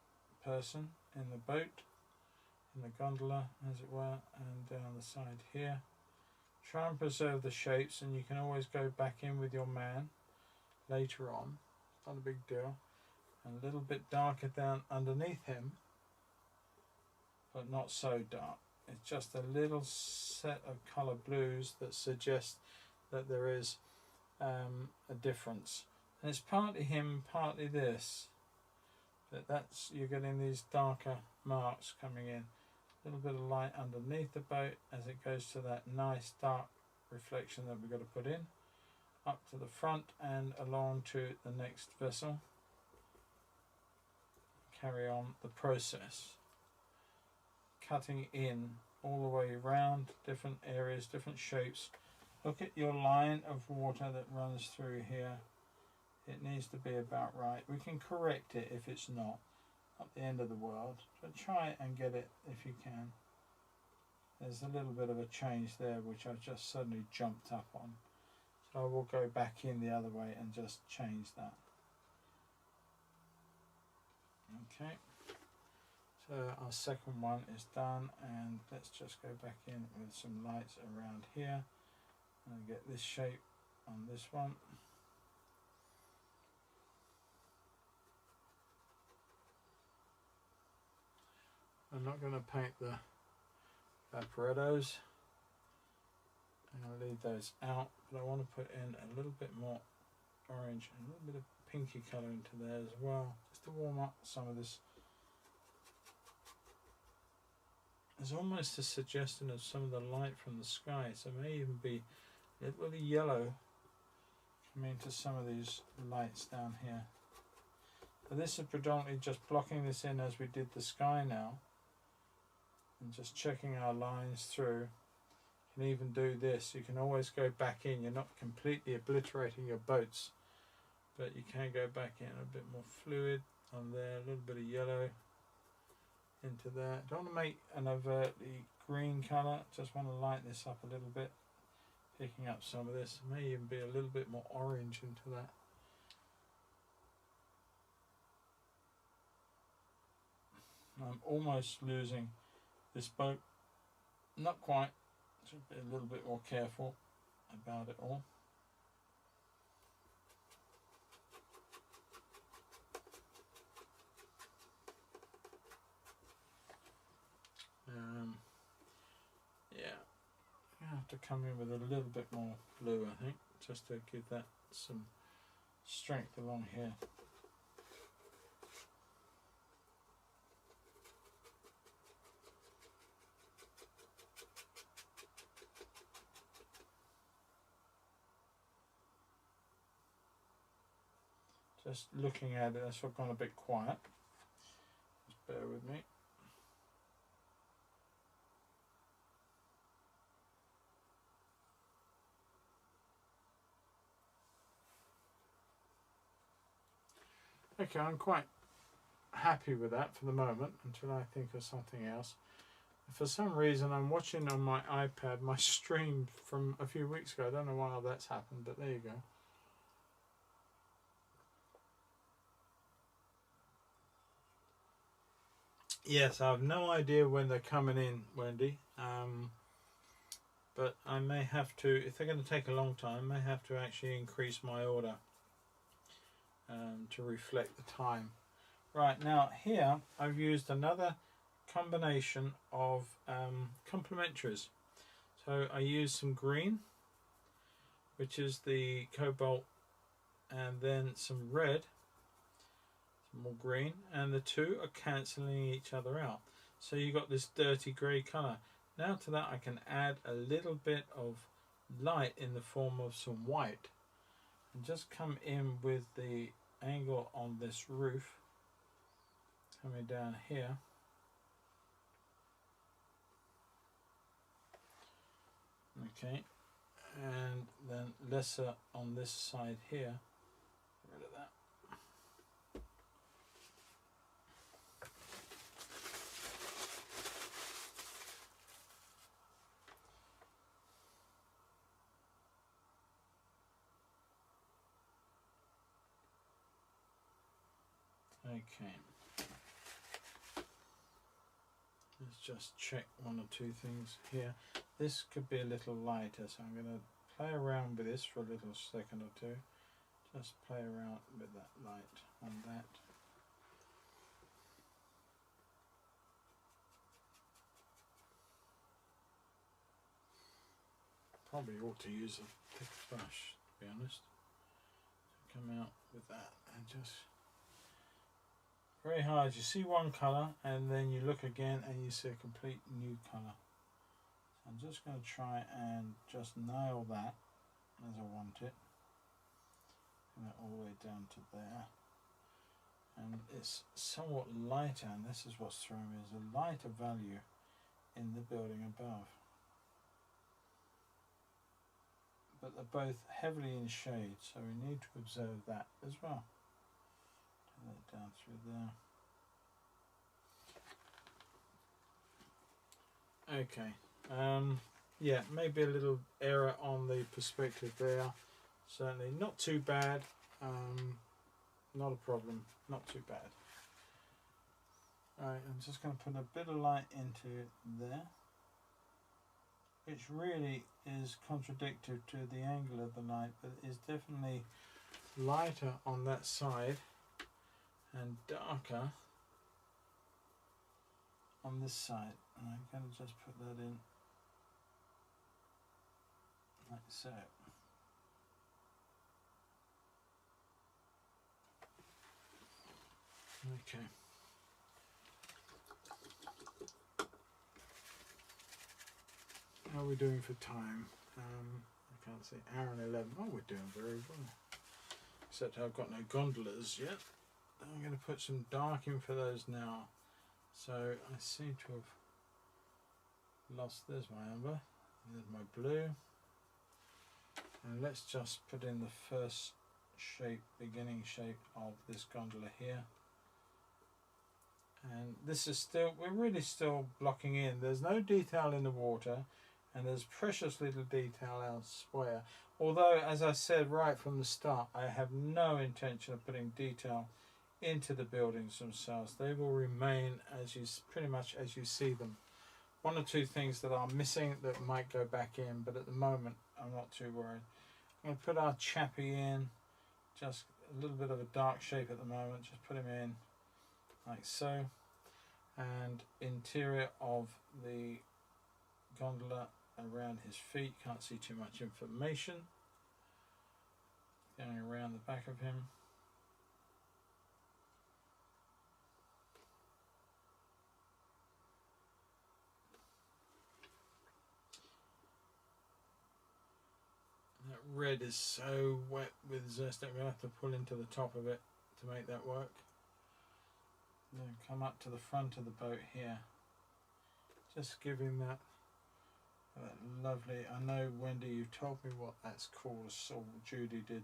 person in the boat, in the gondola as it were, and down the side here. Try and preserve the shapes, and you can always go back in with your man later on. It's not a big deal. And a little bit darker down underneath him, but not so dark. It's just a little set of colour blues that suggest that there is a difference. And it's partly him, partly this. But that's, you're getting these darker marks coming in. A little bit of light underneath the boat as it goes to that nice dark reflection that we've got to put in, up to the front and along to the next vessel. Carry on the process, cutting in all the way around, different areas, different shapes. Look at your line of water that runs through here. It needs to be about right. We can correct it if it's not the end of the world, but try and get it if you can. There's a little bit of a change there which I've just suddenly jumped up on, so I will go back in the other way and just change that. Okay, so our second one is done, and let's just go back in with some lights around here and get this shape on this one. I'm not going to paint the vaporettos. I'm going to leave those out, but I want to put in a little bit more orange and a little bit of pinky colour into there as well, just to warm up some of this. There's almost a suggestion of some of the light from the sky, so it may even be a little bit of yellow coming into some of these lights down here. But this is predominantly just blocking this in as we did the sky now, and just checking our lines through. You can even do this, you can always go back in, you're not completely obliterating your boats, but you can go back in a bit more fluid on there, a little bit of yellow into there. Don't want to make an overtly green colour, just want to lighten this up a little bit, picking up some of this. It may even be a little bit more orange into that. I'm almost losing this boat, not quite, should be a little bit more careful about it all. Yeah, I have to come in with a little bit more blue, I think, just to give that some strength along here. Just looking at it, that's gone a bit quiet. Just bear with me. Okay, I'm quite happy with that for the moment until I think of something else. For some reason I'm watching on my iPad my stream from a few weeks ago. I don't know why that's happened, but there you go. Yes, I have no idea when they're coming in, Wendy. But I may have to, if they're going to take a long time, I may have to actually increase my order to reflect the time. Right, now here I've used another combination of complementaries. So I used some green, which is the cobalt, and then some red, some more green, and the two are cancelling each other out. So you got this dirty grey colour. Now to that I can add a little bit of light in the form of some white, and just come in with the angle on this roof, coming down here. Okay, and then lesser on this side here. Get rid of that. Okay, let's just check one or two things here. This could be a little lighter, so I'm going to play around with this for a little second or two. Just play around with that light on that. Probably ought to use a thick brush, to be honest. So come out with that and just very hard. You see one colour and then you look again and you see a complete new colour. So I'm just going to try and just nail that as I want it. Bring that all the way down to there. And it's somewhat lighter, and this is what's throwing me, is a lighter value in the building above. But they're both heavily in shade, so we need to observe that as well. Turn that down through there. Okay, yeah, maybe a little error on the perspective there. Certainly not too bad, not a problem, not too bad. Alright, I'm just going to put a bit of light into there, which really is contradictory to the angle of the light, but is definitely lighter on that side and darker on this side. And I'm going to just put that in like so. Okay. How are we doing for time? I can't see. Hour and 11. Oh, we're doing very well. Except I've got no gondolas yet. I'm going to put some dark in for those now. So I seem to have lost. There's my amber. There's my blue. And let's just put in the first shape, beginning shape of this gondola here. And this is still, we're really still blocking in. There's no detail in the water, and there's precious little detail elsewhere. Although, as I said right from the start, I have no intention of putting detail into the buildings themselves. They will remain as you, pretty much as you see them. One or two things that are missing that might go back in, but at the moment I'm not too worried. I'm going to put our chappie in, just a little bit of a dark shape at the moment, just put him in like so, and interior of the gondola around his feet, can't see too much information, going around the back of him. That red is so wet with zest, I'm going to have to pull into the top of it to make that work. Then come up to the front of the boat here, just giving that lovely, I know Wendy, you told me what that's called, so Judy did,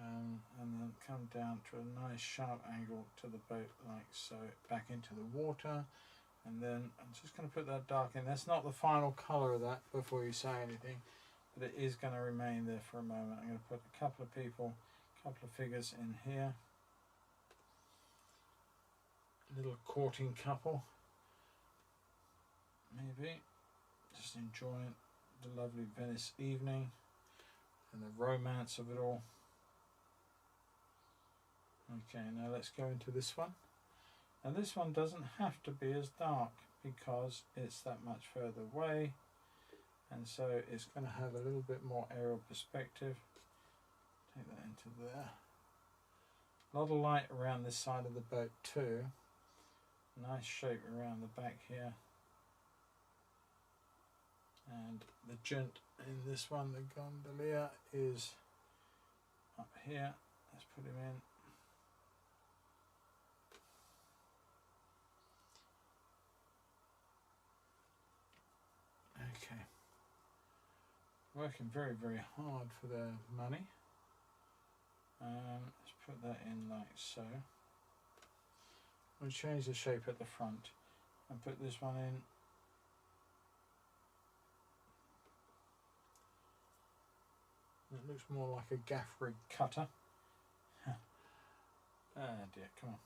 and then come down to a nice sharp angle to the boat like so, back into the water, and then I'm just going to put that dark in. That's not the final colour of that before you say anything, but it is going to remain there for a moment. I'm going to put a couple of people, a couple of figures in here. Little courting couple, maybe, just enjoying the lovely Venice evening and the romance of it all. Okay, now let's go into this one. And this one doesn't have to be as dark because it's that much further away, and so it's going to have a little bit more aerial perspective. Take that into there. A lot of light around this side of the boat too. Nice shape around the back here, and the gent in this one, the gondolier, is up here. Let's put him in. Okay, working very, very hard for their money. Let's put that in like so. We'll change the shape at the front and put this one in. It looks more like a gaff rig cutter. Ah dear, come on.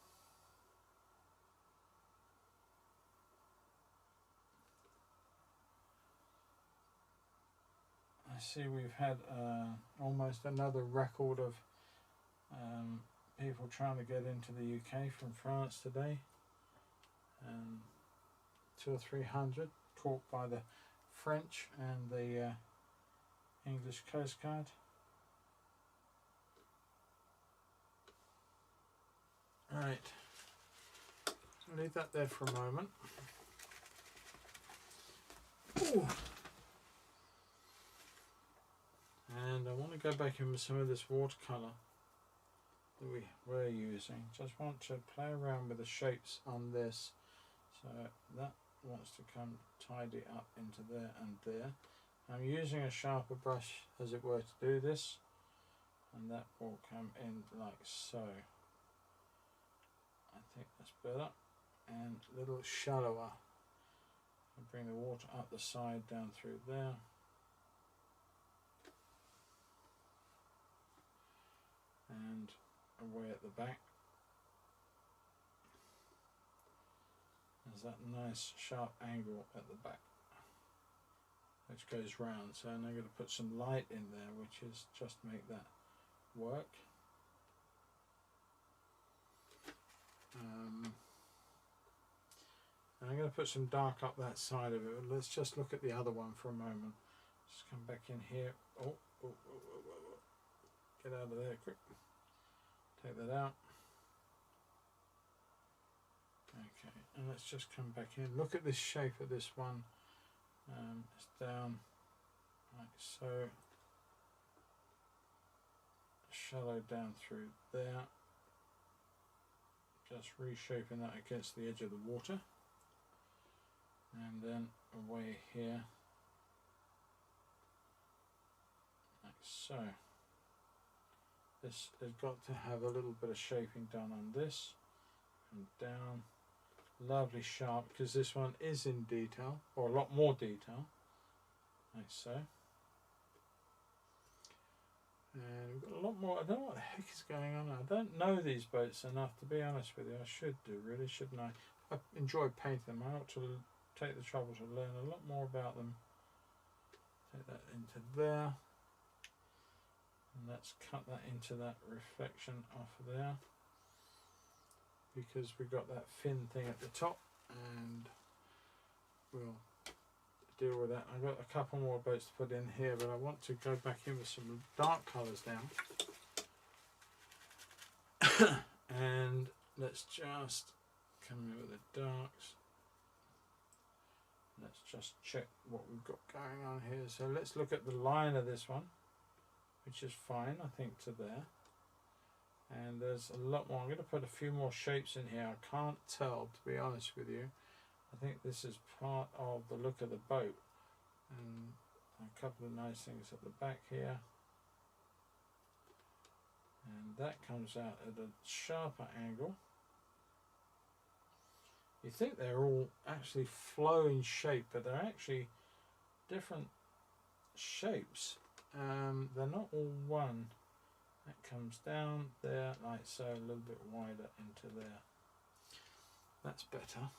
I see we've had almost another record of people trying to get into the UK from France today. 200 or 300 caught by the French and the English Coast Guard. Right, leave that there for a moment. Ooh. And I want to go back in with some of this watercolour that we were using. Just want to play around with the shapes on this. So that wants to come tidy up into there and there. I'm using a sharper brush as it were to do this, and that will come in like so. I think that's better. And a little shallower. And bring the water up the side down through there. And away at the back. There's that nice sharp angle at the back, which goes round. So I'm going to put some light in there, which is just make that work. And I'm going to put some dark up that side of it. Let's just look at the other one for a moment. Just come back in here. Oh, get out of there quick. Take that out. Okay, and let's just come back in. Look at this shape of this one. It's down like so. Shallow down through there. Just reshaping that against the edge of the water. And then away here. Like so. This has got to have a little bit of shaping done on this. And down. Lovely sharp, because this one is in detail, or a lot more detail. Like so. And we've got a lot more. I don't know what the heck is going on. I don't know these boats enough, to be honest with you. I should do, really, shouldn't I? I enjoy painting them. I ought to take the trouble to learn a lot more about them. Take that into there. And let's cut that into that reflection off there, because we've got that fin thing at the top, and we'll deal with that. I've got a couple more boats to put in here, but I want to go back in with some dark colours now. And let's just come in with the darks. Let's just check what we've got going on here. So let's look at the line of this one, which is fine, I think, to there. And there's a lot more. I'm going to put a few more shapes in here. I can't tell, to be honest with you. I think this is part of the look of the boat. And a couple of nice things at the back here. And that comes out at a sharper angle. You think they're all actually flowing shape, but they're actually different shapes. They're not all one. That comes down there like so, a little bit wider into there. That's better.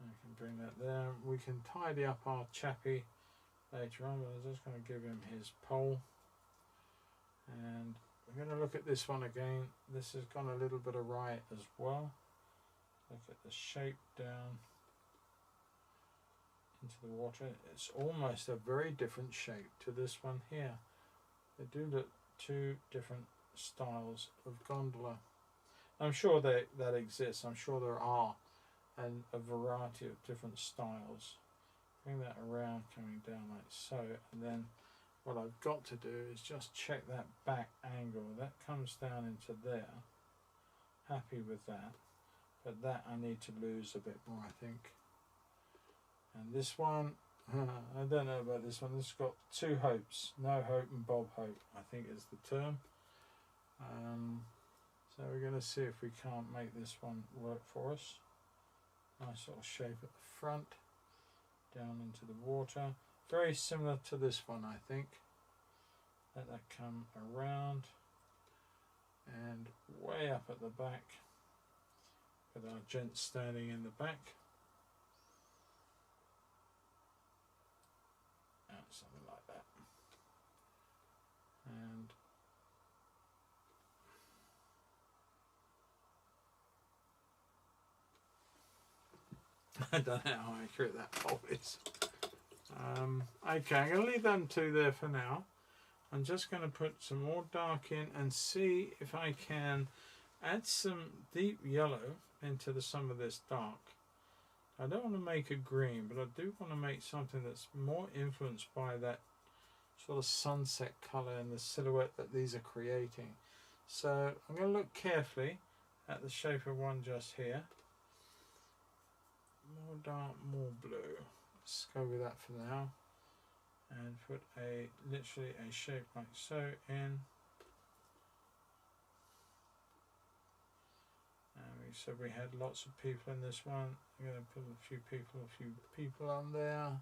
I can bring that there. We can tidy up our chappy later on, but I'm just going to give him his pole. And we're going to look at this one again. This has gone a little bit awry as well. Look at the shape down into the water. It's almost a very different shape to this one here. They do look two different styles of gondola. I'm sure that exists. I'm sure there are, and a variety of different styles. Bring that around, coming down like so, and then what I've got to do is just check that back angle. That comes down into there. Happy with that, but that I need to lose a bit more, I think. And this one, I don't know about this one. This has got two hopes, no hope and Bob Hope, I think is the term. So we're going to see if we can't make this one work for us. Nice sort of shape at the front, down into the water. Very similar to this one, I think. Let that come around and way up at the back with our gent standing in the back. Something like that. And I don't know how accurate that pole is. Okay, I'm going to leave them two there for now. I'm just going to put some more dark in and see if I can add some deep yellow into some of this dark. I don't want to make a green, but I do want to make something that's more influenced by that sort of sunset colour and the silhouette that these are creating. So I'm going to look carefully at the shape of one just here. More dark, more blue. Let's go with that for now. And put literally a shape like so in. And we said we had lots of people in this one. I'm going to put a few people on there.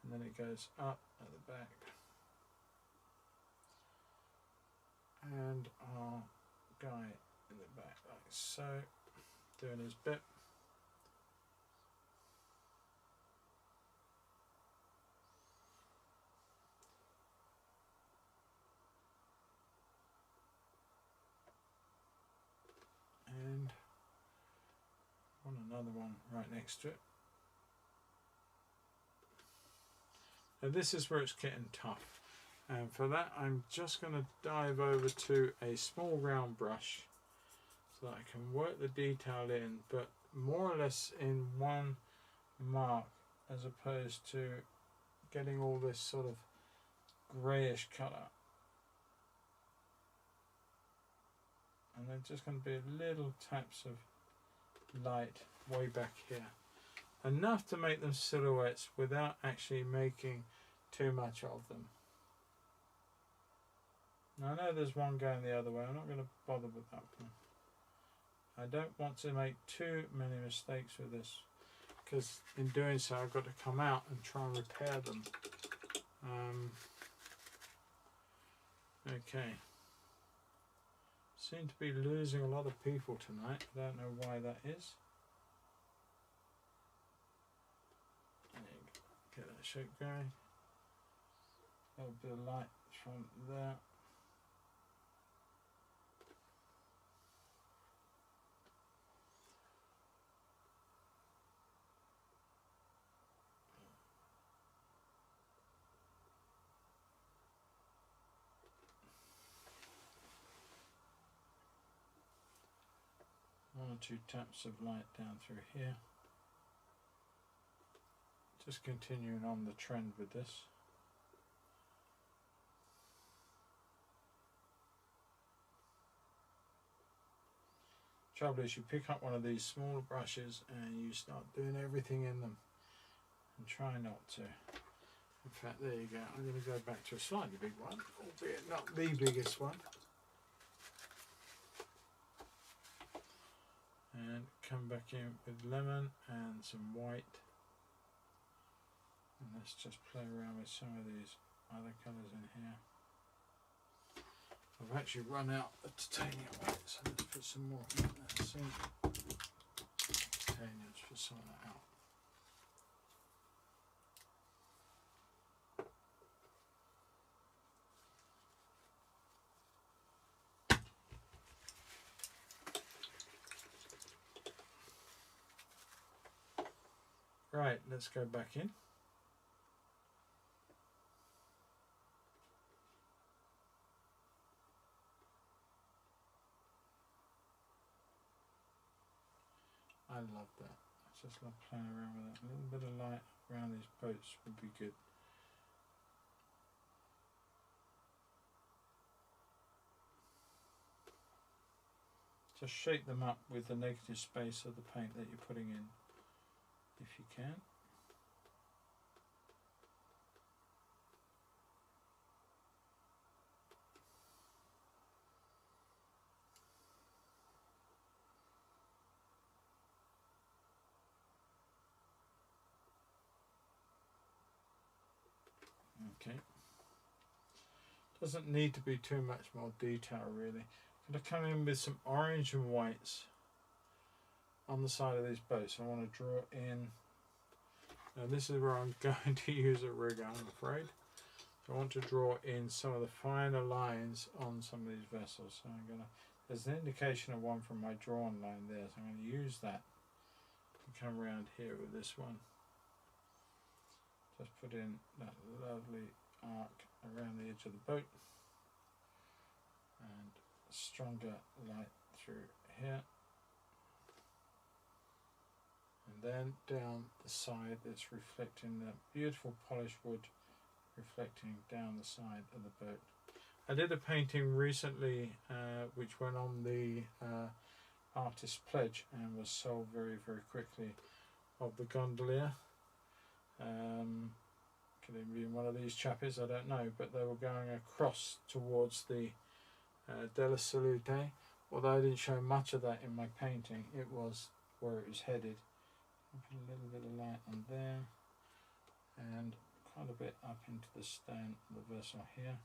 And then it goes up at the back. And our guy in the back like so, doing his bit. And another one right next to it. Now this is where it's getting tough, and for that I'm just going to dive over to a small round brush so that I can work the detail in, but more or less in one mark, as opposed to getting all this sort of greyish colour. And then just going to be little taps of light way back here, enough to make them silhouettes without actually making too much of them. Now I know there's one going the other way. I'm not going to bother with that one. I don't want to make too many mistakes with this, because in doing so I've got to come out and try and repair them. Okay. Seem to be losing a lot of people tonight. I don't know why that is. Get that shape going. A little bit of light from there. One or two taps of light down through here. Just continuing on the trend with this. Trouble is, you pick up one of these smaller brushes and you start doing everything in them, and try not to. In fact, there you go. I'm going to go back to a slightly big one, albeit not the biggest one. And come back in with lemon and some white. And let's just play around with some of these other colours in here. I've actually run out of titanium white, so let's put some more. Let's see. Titanium for some of that out. Right, let's go back in. I love that. I just love playing around with that. A little bit of light around these boats would be good. Just shake them up with the negative space of the paint that you're putting in, if you can. Okay. Doesn't need to be too much more detail really. I'm going to come in with some orange and whites on the side of these boats. I want to draw in. Now this is where I'm going to use a rigger, I'm afraid. So I want to draw in some of the finer lines on some of these vessels. So I'm going to. There's an indication of one from my drawn line there. So I'm going to use that to come around here with this one. Just put in that lovely arc around the edge of the boat and stronger light through here, and then down the side. It's reflecting the beautiful polished wood, reflecting down the side of the boat. I did a painting recently which went on the artist pledge and was sold very quickly, of the gondolier. Could it be one of these chappies? I don't know, but they were going across towards the Della. Although I didn't show much of that in my painting, it was where it was headed. I'll put a little bit of light on there and quite a bit up into the stern of the vessel here.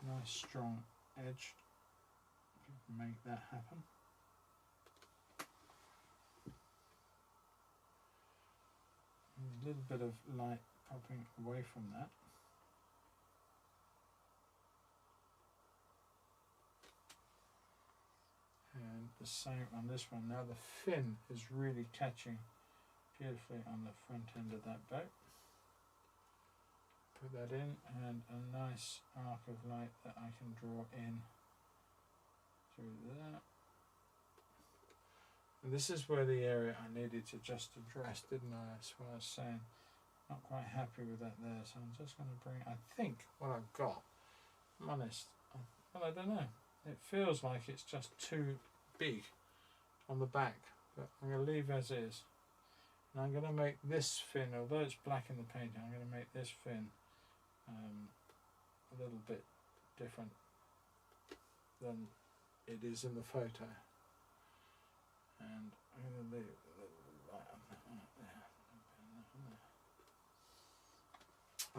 Nice strong edge, if you can make that happen. A little bit of light popping away from that. And the same on this one. Now the fin is really catching beautifully on the front end of that boat. Put that in, and a nice arc of light that I can draw in through there. And this is where the area I needed to just address, didn't I? That's what I was saying. Not quite happy with that there, so I'm just going to bring, I think what I've got, I'm honest, well, I don't know. It feels like it's just too big on the back, but I'm going to leave as is. And I'm going to make this fin, although it's black in the painting, I'm going to make this fin a little bit different than it is in the photo. And I'm going to leave a little light on that one there.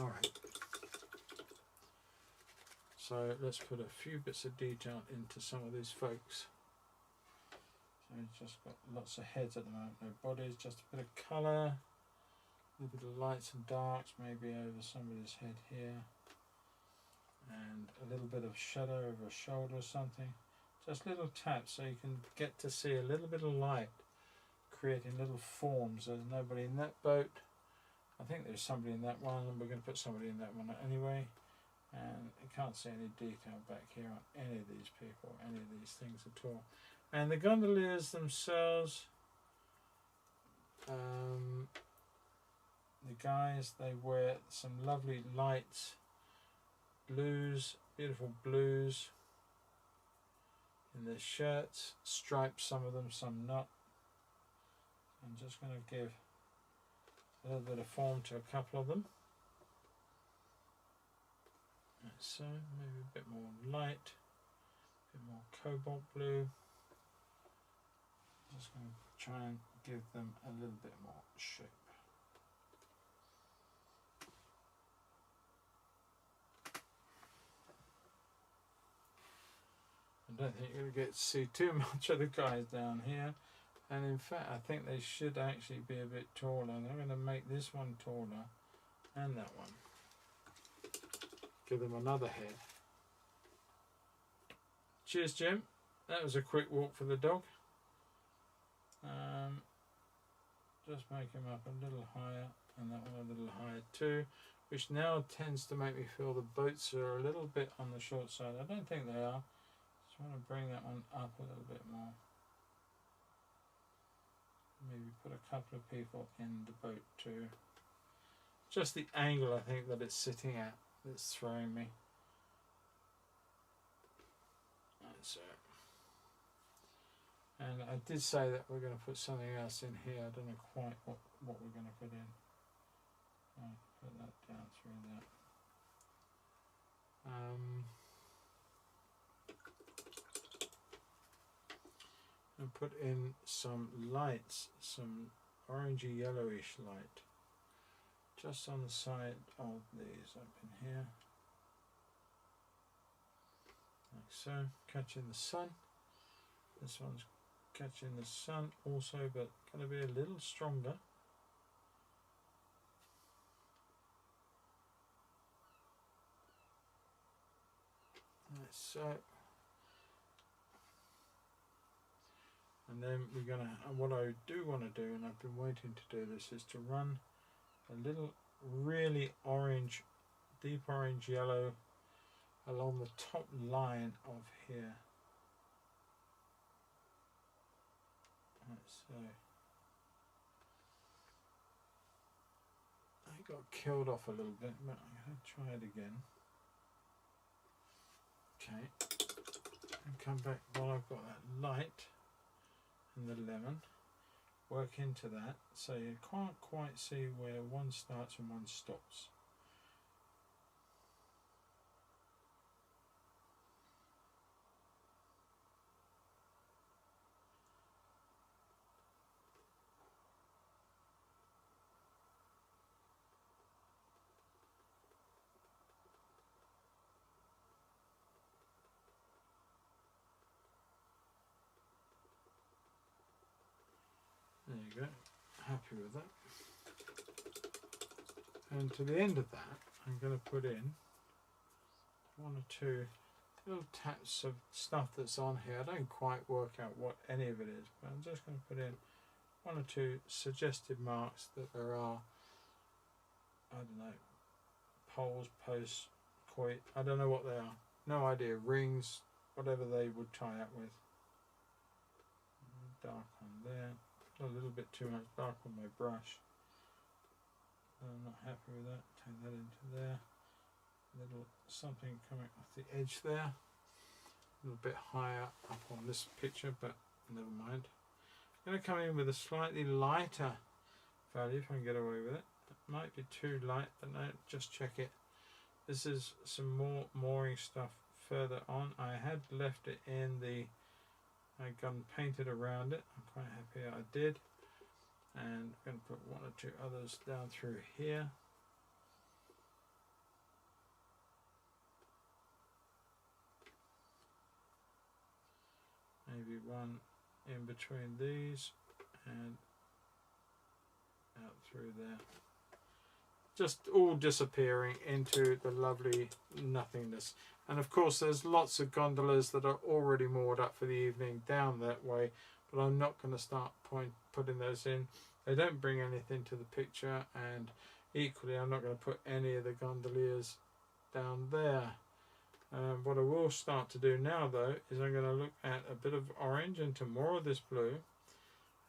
Alright. So let's put a few bits of detail into some of these folks. So we've just got lots of heads at the moment, no bodies, just a bit of colour, a little bit of lights and darks, maybe over somebody's head here, and a little bit of shadow over a shoulder or something. Just little taps so you can get to see a little bit of light creating little forms. There's nobody in that boat. I think there's somebody in that one, and we're going to put somebody in that one anyway. And you can't see any detail back here on any of these people, any of these things at all. And the gondoliers themselves, the guys, they wear some lovely lights, blues, beautiful blues in their shirts, stripes, some of them, some not. I'm just going to give a little bit of form to a couple of them. So maybe a bit more light, a bit more cobalt blue. Just going to try and give them a little bit more shape. I don't think you're going to get to see too much of the guys down here, and in fact I think they should actually be a bit taller. I'm going to make this one taller and that one. Give them another head. Cheers, Jim. That was a quick walk for the dog. Just make him up a little higher, and that one a little higher too, which now tends to make me feel the boats are a little bit on the short side. I don't think they are. Just want to bring that one up a little bit more. Maybe put a couple of people in the boat too. Just the angle, I think, that it's sitting at that's throwing me. So, and I did say that we're going to put something else in here. I don't know quite what we're going to put in. Right, put that down through that. And put in some lights, some orangey yellowish light, just on the side of these up in here, like so, catching the sun. This one's catching the sun also, but going to be a little stronger. Like so. And then we're going to, what I do want to do, and I've been waiting to do this, is to run a little really orange, deep orange yellow along the top line of here. So I got killed off a little bit, but I'm going to try it again. Okay, and come back while I've got that light and the lemon. Work into that so you can't quite see where one starts and one stops. There you go, happy with that. And to the end of that, I'm going to put in one or two little taps of stuff that's on here. I don't quite work out what any of it is, but I'm just going to put in one or two suggested marks that there are, I don't know, poles, posts, quoit, I don't know what they are. No idea, rings, whatever they would tie up with. Dark on there. A little bit too much dark on my brush. I'm not happy with that. Take that into there. A little something coming off the edge there. A little bit higher up on this picture, but never mind. I'm going to come in with a slightly lighter value if I can get away with it. It might be too light, but no, just check it. This is some more mooring stuff further on. I had left it in the I gun painted around it. I'm quite happy I did. And I'm going to put one or two others down through here. Maybe one in between these and out through there. Just all disappearing into the lovely nothingness. And of course there's lots of gondolas that are already moored up for the evening down that way, but I'm not going to start putting those in. They don't bring anything to the picture, and equally I'm not going to put any of the gondoliers down there. What I will start to do now though is I'm going to look at a bit of orange into more of this blue,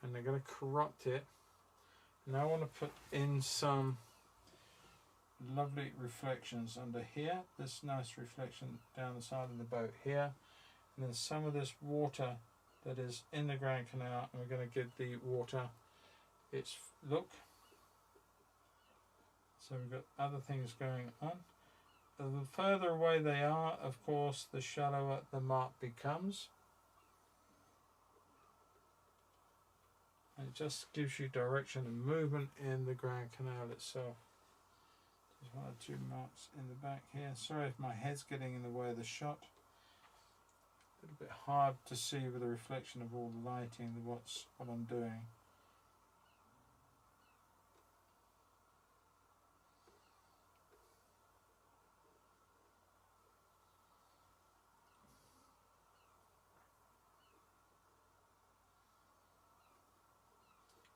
and I'm going to corrupt it. Now I want to put in some lovely reflections under here, this nice reflection down the side of the boat here, and then some of this water that is in the Grand Canal, and we're going to give the water its look. So we've got other things going on. The further away they are, of course, the shallower the mark becomes. And it just gives you direction and movement in the Grand Canal itself. Just one or two marks in the back here. Sorry if my head's getting in the way of the shot. A little bit hard to see with the reflection of all the lighting what I'm doing.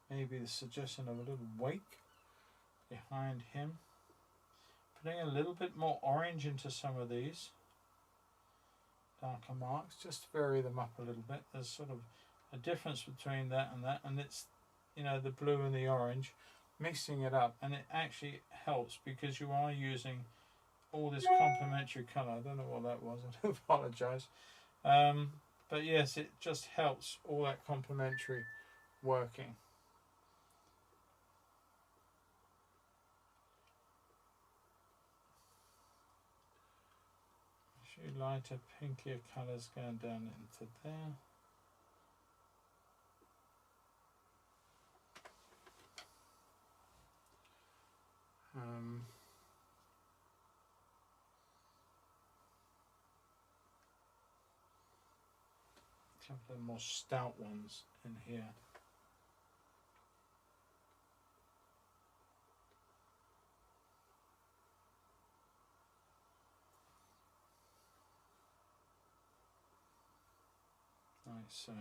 Maybe the suggestion of a little wake behind him. Putting a little bit more orange into some of these darker marks, just to vary them up a little bit. There's sort of a difference between that, and it's, you know, the blue and the orange, mixing it up, and it actually helps because you are using all this complementary colour. I don't know what that was, I do apologise. But yes, it just helps all that complementary working. A few lighter, pinkier colours going down into there. A couple of more stout ones in here. Right, so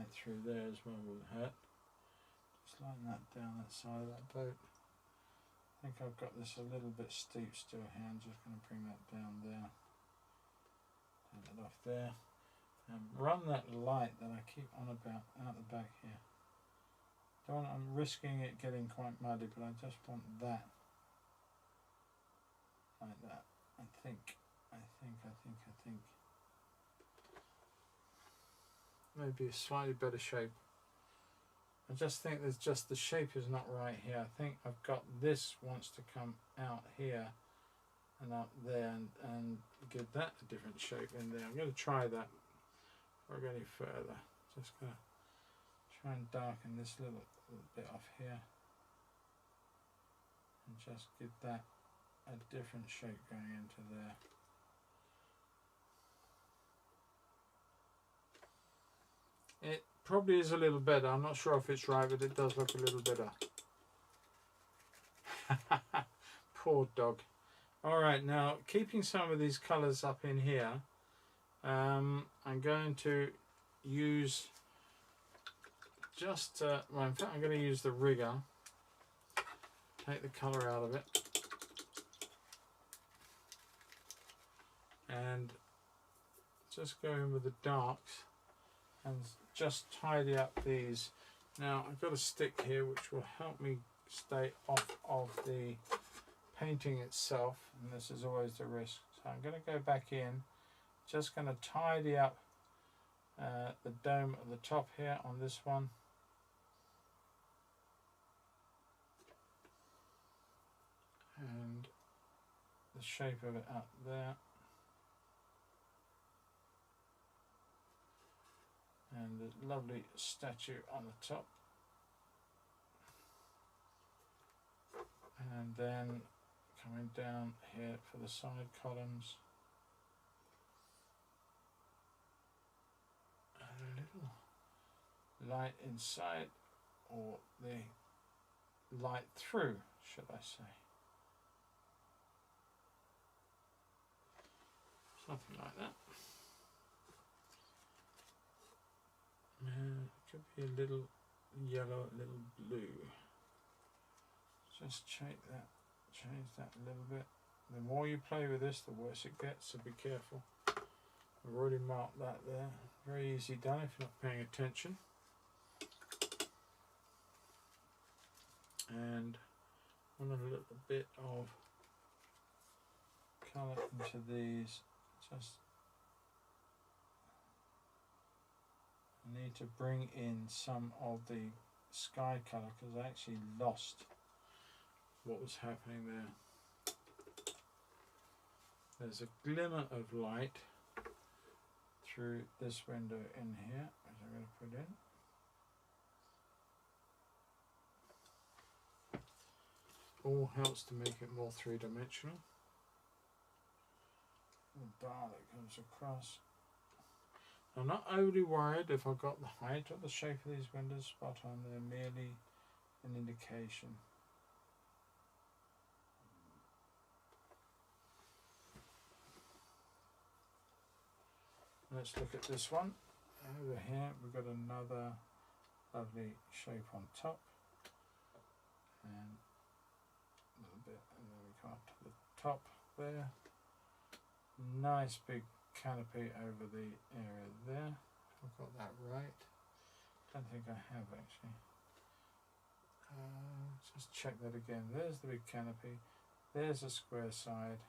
light through there as well wouldn't hurt. Just line that down that side of that boat. I think I've got this a little bit steep still here. I'm just going to bring that down there. Turn it off there. And run that light that I keep on about out the back here. I'm risking it getting quite muddy, but I just want that. Like that. I think. Maybe a slightly better shape. I just think there's just the shape is not right here. I think I've got this wants to come out here and up there and give that a different shape in there. I'm going to try that before I go any further. Just going to try and darken this little bit off here and just give that a different shape going into there. It probably is a little better. I'm not sure if it's right, but it does look a little better. Poor dog. Alright, now keeping some of these colours up in here, I'm going to use just, well, in fact I'm going to use the rigger, take the colour out of it, and just go in with the darks and just tidy up these. Now I've got a stick here which will help me stay off of the painting itself, and this is always the risk. So I'm going to go back in, just going to tidy up the dome at the top here on this one. And the shape of it up there. And the lovely statue on the top. And then coming down here for the side columns. And a little light inside, or the light through, should I say. Something like that. Could be a little yellow, a little blue. Just change that a little bit. The more you play with this, the worse it gets, so be careful. I've already marked that there. Very easy done if you're not paying attention. And I want a little bit of colour into these. Just I need to bring in some of the sky colour because I actually lost what was happening there. There's a glimmer of light through this window in here, which I'm going to put in. All helps to make it more three-dimensional. The bar that comes across. I'm not overly worried if I've got the height or the shape of these windows spot on. They're merely an indication. Let's look at this one. Over here we've got another lovely shape on top. And a little bit, and then we come up to the top there. Nice big canopy over the area there. I've got that right. Don't think I have actually. Just check that again. There's the big canopy. There's a square side.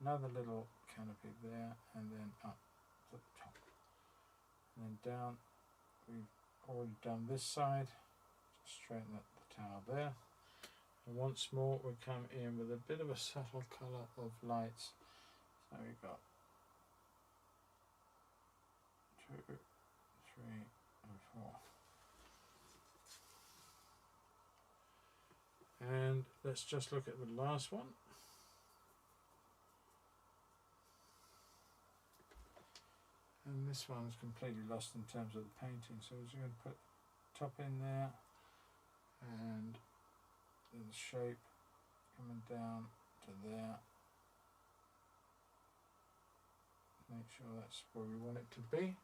Another little canopy there, and then up to the top. And then down. We've already done this side. Just straighten up the tower there. And once more we come in with a bit of a subtle colour of lights. So we've got 2, 3 and 4. And let's just look at the last one. And this one's completely lost in terms of the painting, so we're just going to put top in there and the shape coming down to there. Make sure that's where we want it to be,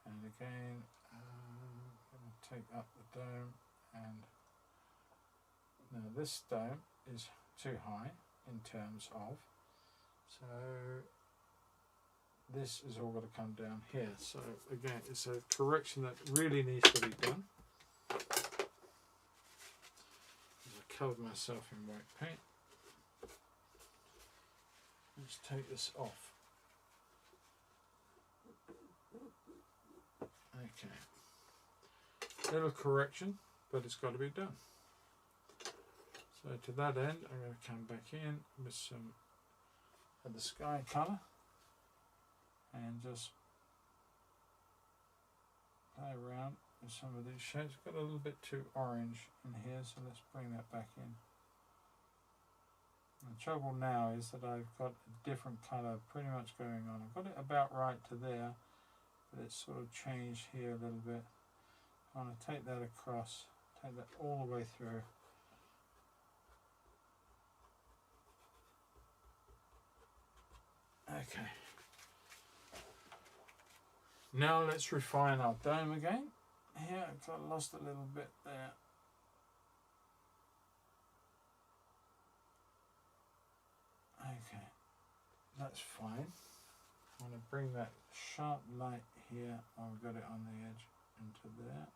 And again, I'm going to take up the dome, and now this dome is too high in terms of, so this is all going to come down here. So again, it's a correction that really needs to be done. I covered myself in white paint. Let's take this off. Okay, little correction, but it's got to be done. So to that end, I'm going to come back in with some of the sky colour and just play around with some of these shades. Got a little bit too orange in here, so let's bring that back in. The trouble now is that I've got a different colour pretty much going on. I've got it about right to there, but it's sort of changed here a little bit. I want to take that across, take that all the way through. Okay. Now let's refine our dome again. Here I've got lost a little bit there. Okay, that's fine. I want to bring that sharp light here, I've got it on the edge, into there.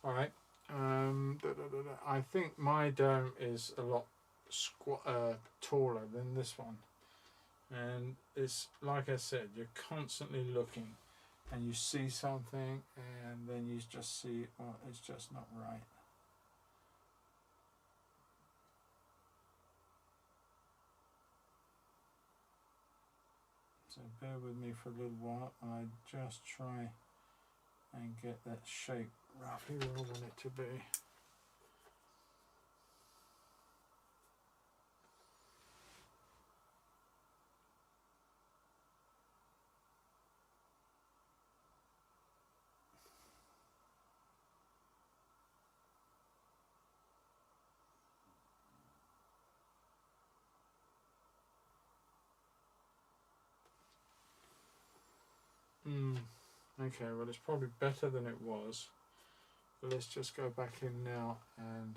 Alright, I think my dome is a lot taller than this one, and it's like I said, you're constantly looking and you see something and then you just see, oh, it's just not right. So bear with me for a little while and I just try and get that shape roughly where I want it to be. Okay, well it's probably better than it was. But let's just go back in now and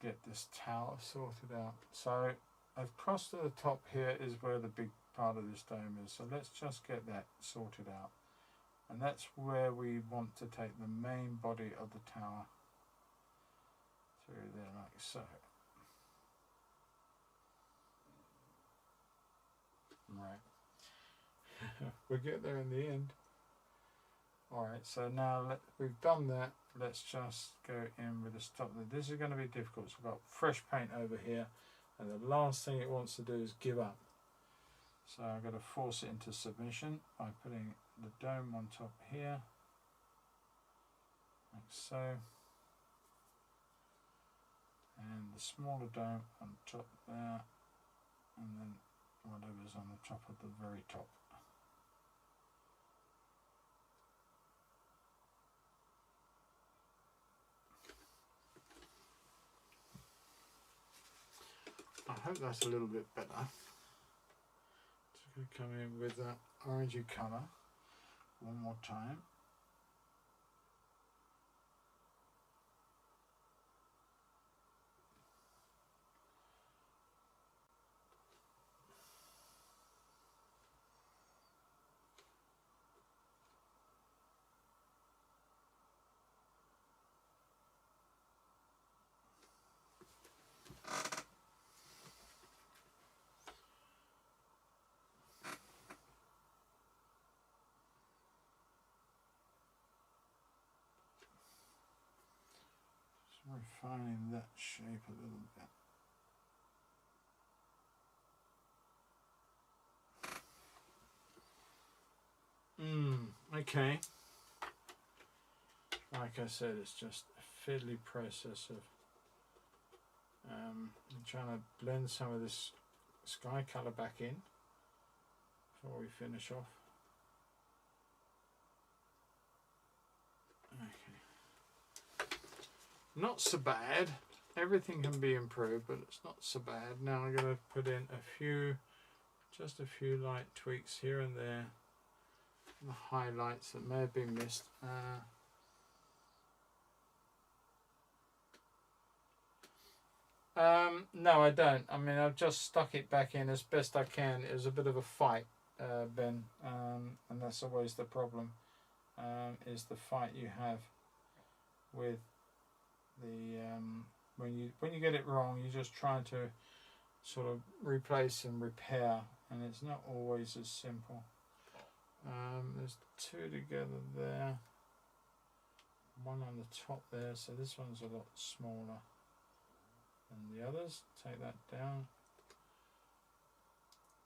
get this tower sorted out. So I've crossed to the top here is where the big part of this dome is. So let's just get that sorted out. And that's where we want to take the main body of the tower through there like so. Right. We'll get there in the end. Alright, so now we've done that, let's just go in with the stop. This is going to be difficult, so I've got fresh paint over here, and the last thing it wants to do is give up. So I've got to force it into submission by putting the dome on top here, like so, and the smaller dome on top there, and then whatever's on the top of the very top. I hope that's a little bit better. Just going to come in with that orangey colour one more time. Refining that shape a little bit. Okay. Like I said, it's just a fiddly process of trying to blend some of this sky colour back in before we finish off. Not so bad. Everything can be improved, but it's not so bad. Now I'm going to put in just a few light tweaks here and there. The highlights that may have been missed. No, I don't. I mean, I've just stuck it back in as best I can. It was a bit of a fight, Ben, and that's always the problem. Is the fight you have with the when you get it wrong, you're just trying to sort of replace and repair, and it's not always as simple. There's two together there, one on the top there, so this one's a lot smaller than the others. Take that down,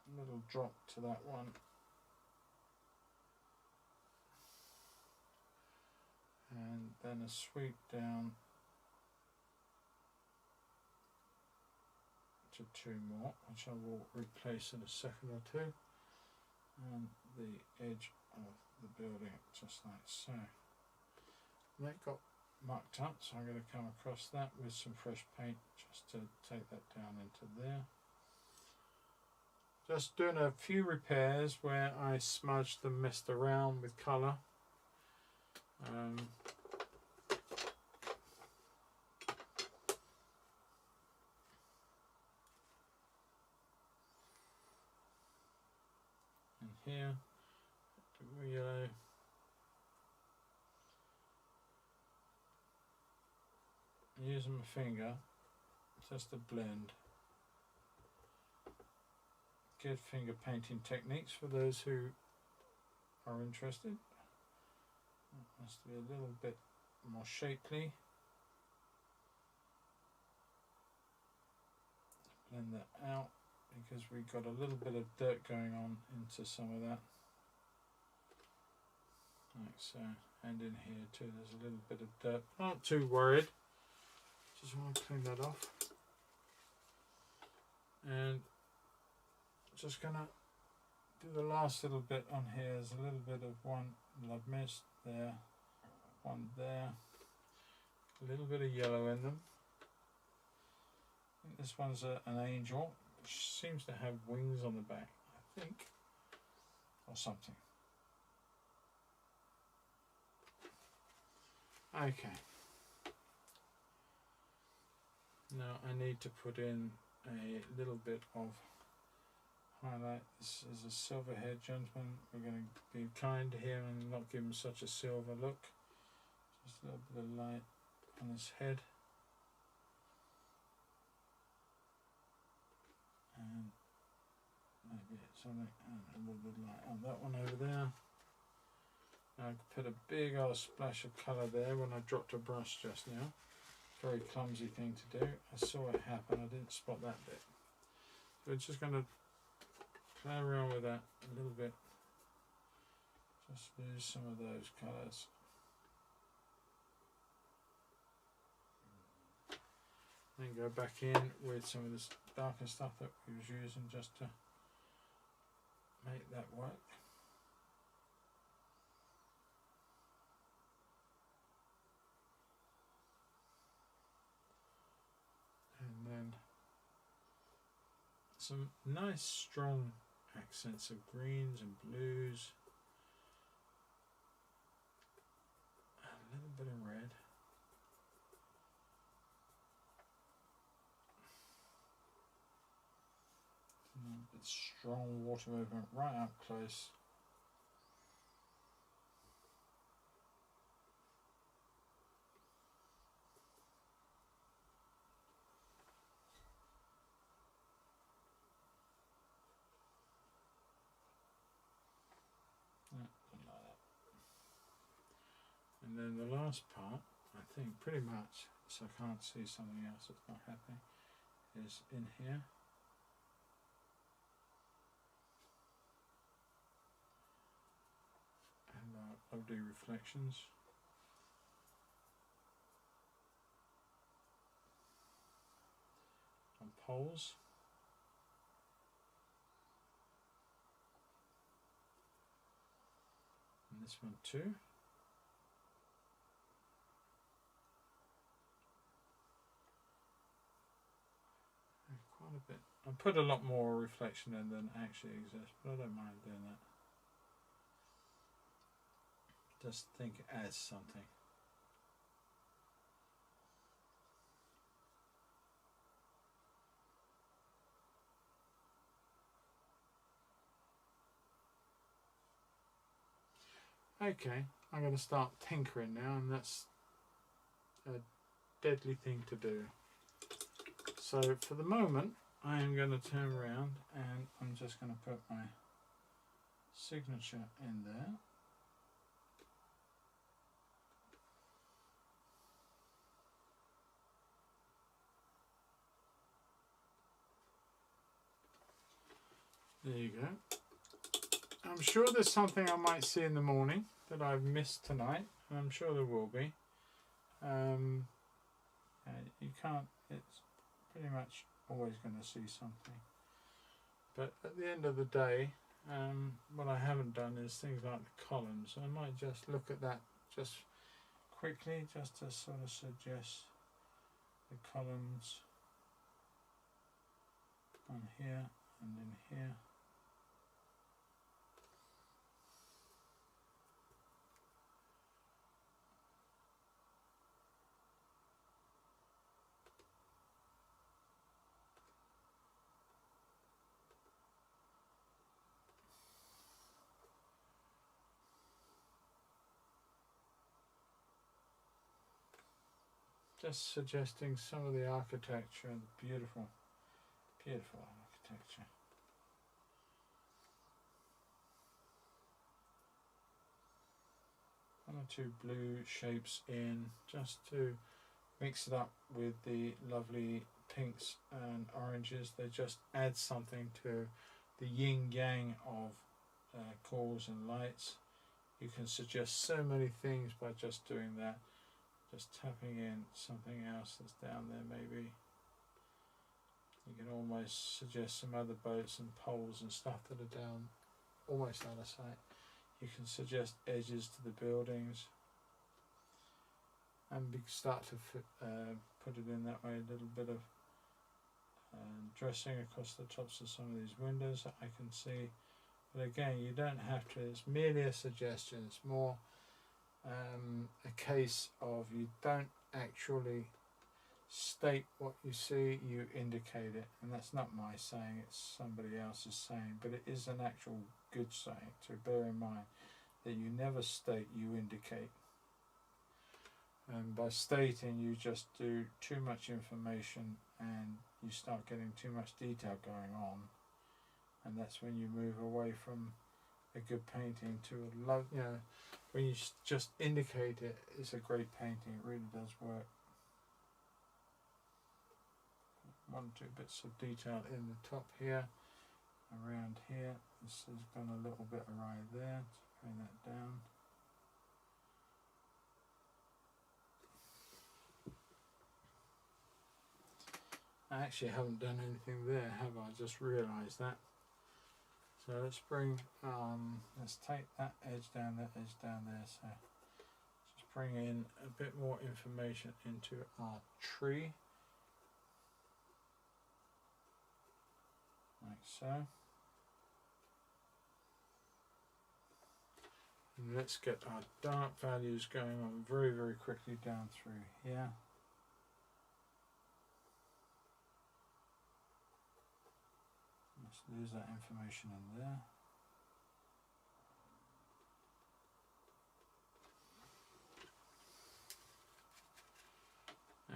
a little drop to that one, and then a sweep down to two more, which I will replace in a second or two, and the edge of the building just like so. That got mucked up, so I'm going to come across that with some fresh paint just to take that down into there. Just doing a few repairs where I smudged and messed around with colour. And here, yellow. Using my finger just to blend. Good finger painting techniques for those who are interested. It has to be a little bit more shapely. Blend that out because we've got a little bit of dirt going on into some of that. Like so, and in here too there's a little bit of dirt. Not too worried. Just want to clean that off. And just gonna do the last little bit on here. There's a little bit of one that I've missed there, one there, a little bit of yellow in them. I think this one's an angel, which seems to have wings on the back, I think, or something. Okay. Now I need to put in a little bit of highlight. This is a silver haired gentleman. We're going to be kind to him and not give him such a silver look. Just a little bit of light on his head. And maybe something, and a little bit of light on that one over there. Now I put a big old splash of colour there when I dropped a brush just now. Very clumsy thing to do. I saw it happen, I didn't spot that bit. So we're just going to play around with that a little bit. Just lose some of those colours. Then go back in with some of this darker stuff that we was using just to make that work. And then some nice strong accents of greens and blues. A little bit of red. And a bit strong water movement right up close. Something like that. And then the last part, I think pretty much, so I can't see something else that's not happening, is in here. And lovely reflections. On poles. And this one too. bit. I put a lot more reflection in than actually exists, but I don't mind doing that. Just think it adds something. Okay, I'm going to start tinkering now, and that's a deadly thing to do. So for the moment, I am going to turn around and I'm just going to put my signature in there. There you go. I'm sure there's something I might see in the morning that I've missed tonight, and I'm sure there will be. You can't, it's pretty much always going to see something. But at the end of the day, what I haven't done is things like the columns. I might just look at that just quickly, just to sort of suggest the columns on here and in here. Just suggesting some of the architecture and the beautiful, beautiful architecture. One or two blue shapes in, just to mix it up with the lovely pinks and oranges. They just add something to the yin yang of cores and lights. You can suggest so many things by just doing that. Just tapping in something else that's down there maybe. You can almost suggest some other boats and poles and stuff that are down almost out of sight. You can suggest edges to the buildings. And we start to put it in that way, a little bit of dressing across the tops of some of these windows that I can see. But again, you don't have to, it's merely a suggestion. It's more a case of you don't actually state what you see, you indicate it. And that's not my saying, it's somebody else's saying, but it is an actual good saying to bear in mind, that you never state, you indicate. And by stating, you just do too much information and you start getting too much detail going on, and that's when you move away from a good painting to a love. You know, when you just indicate it, it's a great painting. It really does work. One or two bits of detail in the top here, around here. This has gone a little bit awry there. Let's bring that down. I actually haven't done anything there, have I? Just realised that. So let's bring, let's take that edge down, that edge down there. So just bring in a bit more information into our tree, like so. And let's get our dark values going on very, very quickly down through here. Let's lose that information in there.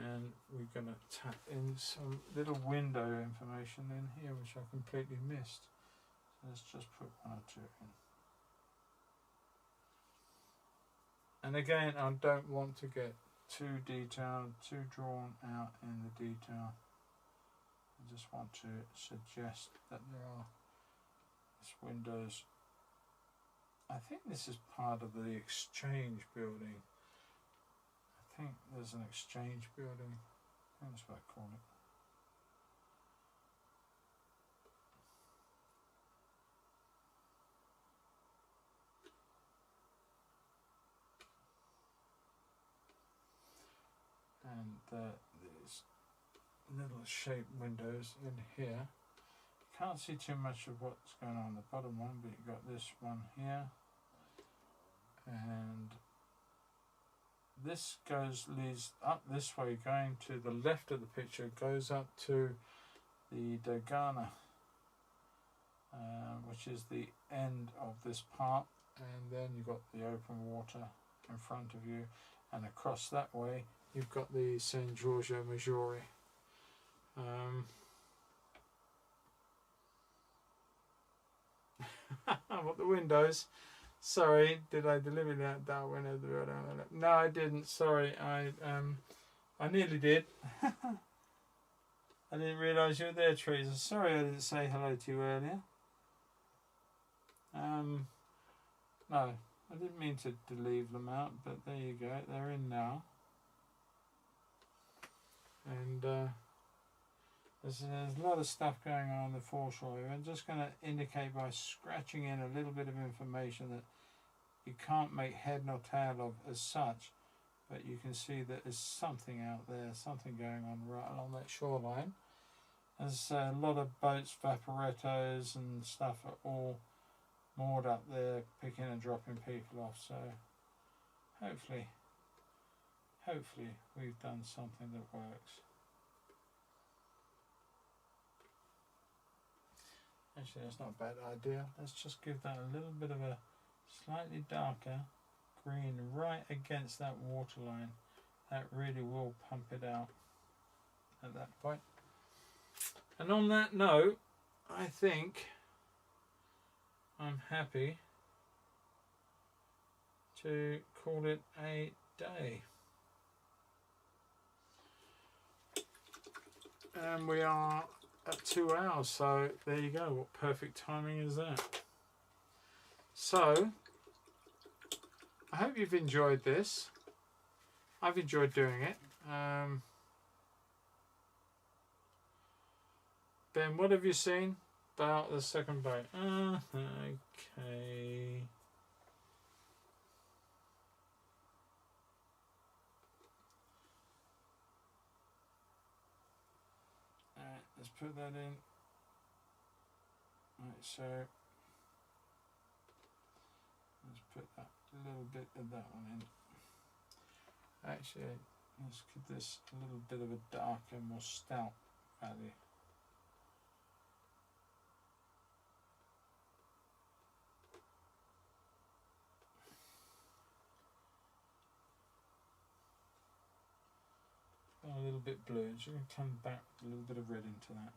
And we're going to tap in some little window information in here, which I completely missed. So let's just put one or two in. And again, I don't want to get too detailed, too drawn out in the detail. I just want to suggest that there are these windows. I think this is part of the exchange building. I think there's an exchange building. That's what I call it. And there's little shaped windows in here. Can't see too much of what's going on the bottom one, but you've got this one here, and this leads up this way, going to the left of the picture, goes up to the Dogana, which is the end of this part, and then you've got the open water in front of you, and across that way you've got the San Giorgio Maggiore. What the windows? Sorry, did I deliberately let that window? No, I didn't. Sorry, I nearly did. I didn't realise you were there, Teresa. Sorry, I didn't say hello to you earlier. No, I didn't mean to leave them out, but there you go. They're in now, and there's a lot of stuff going on in the foreshore. I'm just going to indicate by scratching in a little bit of information that you can't make head nor tail of as such, but you can see that there's something out there, something going on right along that shoreline. There's a lot of boats, vaporettos and stuff are all moored up there, picking and dropping people off. So hopefully we've done something that works. Actually, that's not a bad idea. Let's just give that a little bit of a slightly darker green right against that waterline. That really will pump it out at that point. And on that note, I think I'm happy to call it a day. And we are at 2 hours, so there you go. What perfect timing is that? So I hope you've enjoyed this. I've enjoyed doing it. Ben, what have you seen about the second boat? Okay. Alright, let's put that in. Right, so let's put that little bit of that one in. Actually, let's give this a little bit of a darker, more stout value. A little bit blue, and so you can come back with a little bit of red into that.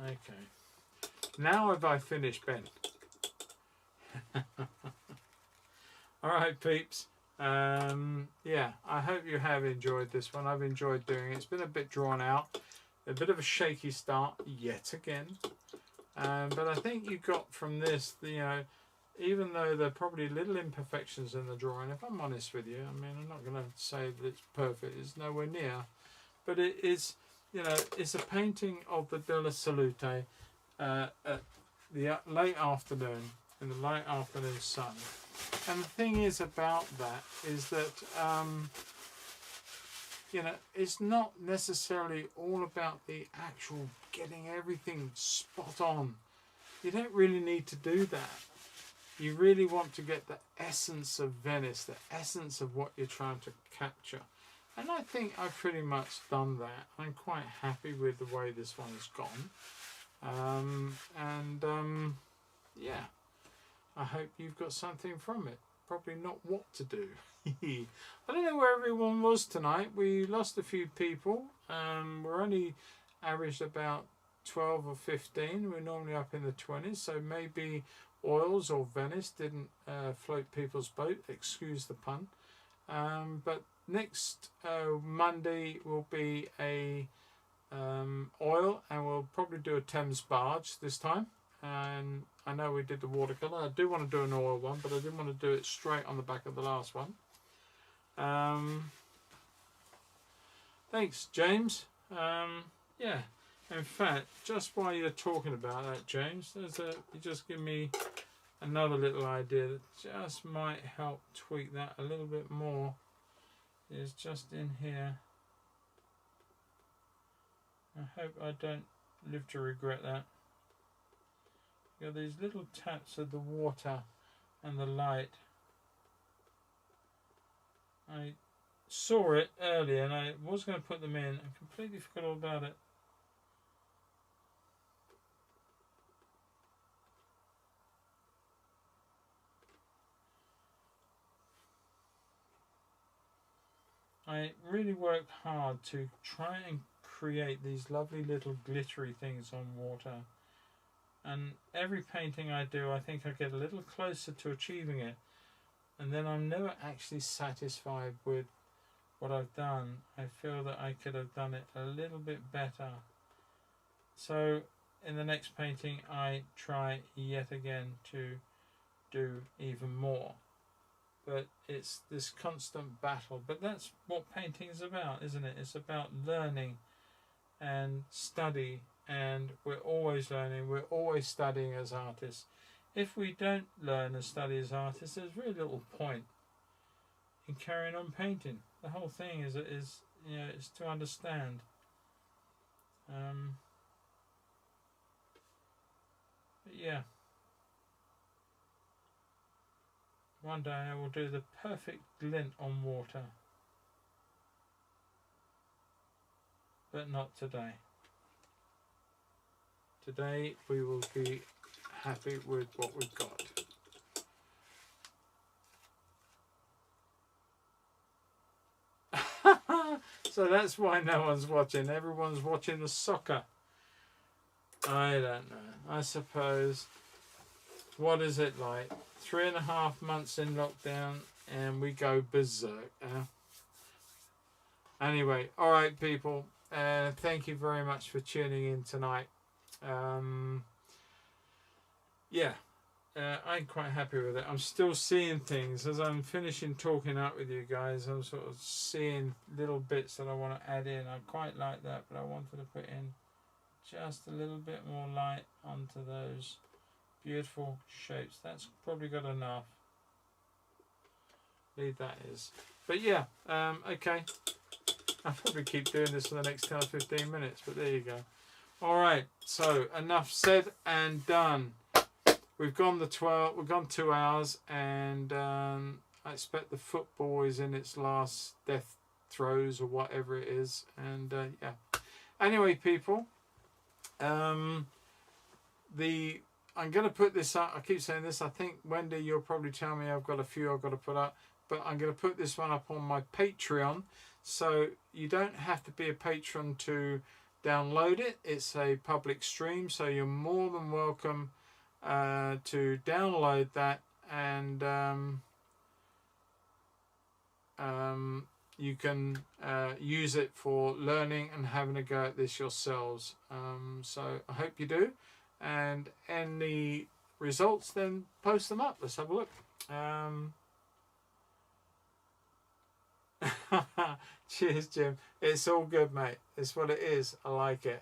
Okay. Now have I finished, Ben? Alright, peeps. Yeah, I hope you have enjoyed this one. I've enjoyed doing it. It's been a bit drawn out. A bit of a shaky start yet again. But I think you got from this, even though there are probably little imperfections in the drawing, if I'm honest with you, I mean, I'm not going to say that it's perfect, it's nowhere near, but it is, it's a painting of the Della Salute at the late afternoon, in the late afternoon sun. And the thing is about that is that, it's not necessarily all about the actual getting everything spot on. You don't really need to do that. You really want to get the essence of Venice, the essence of what you're trying to capture. And I think I've pretty much done that. I'm quite happy with the way this one has gone. Yeah, I hope you've got something from it. Probably not what to do. I don't know where everyone was tonight. We lost a few people. We're only averaged about 12 or 15. We're normally up in the 20s, so maybe Oils or Venice didn't float people's boat, excuse the pun. But next Monday will be a oil, and we'll probably do a Thames barge this time. And I know we did the watercolour. I do want to do an oil one, but I didn't want to do it straight on the back of the last one. Thanks, James. Yeah, in fact, just while you're talking about that, James, you just give me another little idea that just might help tweak that a little bit more is just in here. I hope I don't live to regret that. You got these little taps of the water and the light. I saw it earlier and I was going to put them in and completely forgot all about it. I really worked hard to try and create these lovely little glittery things on water, and every painting I do I think I get a little closer to achieving it, and then I'm never actually satisfied with what I've done. I feel that I could have done it a little bit better, so in the next painting I try yet again to do even more. But it's this constant battle. But that's what painting is about, isn't it? It's about learning and study, and we're always learning, we're always studying as artists. If we don't learn and study as artists, there's really little point in carrying on painting. The whole thing is you know, it's to understand. But yeah. One day I will do the perfect glint on water, but not today. Today we will be happy with what we've got. So that's why no one's watching. Everyone's watching the soccer. I don't know. I suppose. What is it like? 3.5 months in lockdown and we go berserk. Anyway, all right, people. Thank you very much for tuning in tonight. Yeah, I'm quite happy with it. I'm still seeing things as I'm finishing talking up with you guys. I'm sort of seeing little bits that I want to add in. I quite like that, but I wanted to put in just a little bit more light onto those beautiful shapes. That's probably got enough. Leave that is. But yeah, okay. I'll probably keep doing this for the next 10 or 15 minutes, but there you go. Alright, so enough said and done. We've gone 2 hours, and I expect the football is in its last death throes or whatever it is. And yeah. Anyway, people, I'm going to put this up. I keep saying this. I think, Wendy, you'll probably tell me I've got a few I've got to put up. But I'm going to put this one up on my Patreon. So you don't have to be a patron to download it. It's a public stream. So you're more than welcome to download that. And you can use it for learning and having a go at this yourselves. So I hope you do. And any results, then post them up. Let's have a look. Cheers, Jim. It's all good, mate. It's what it is. I like it.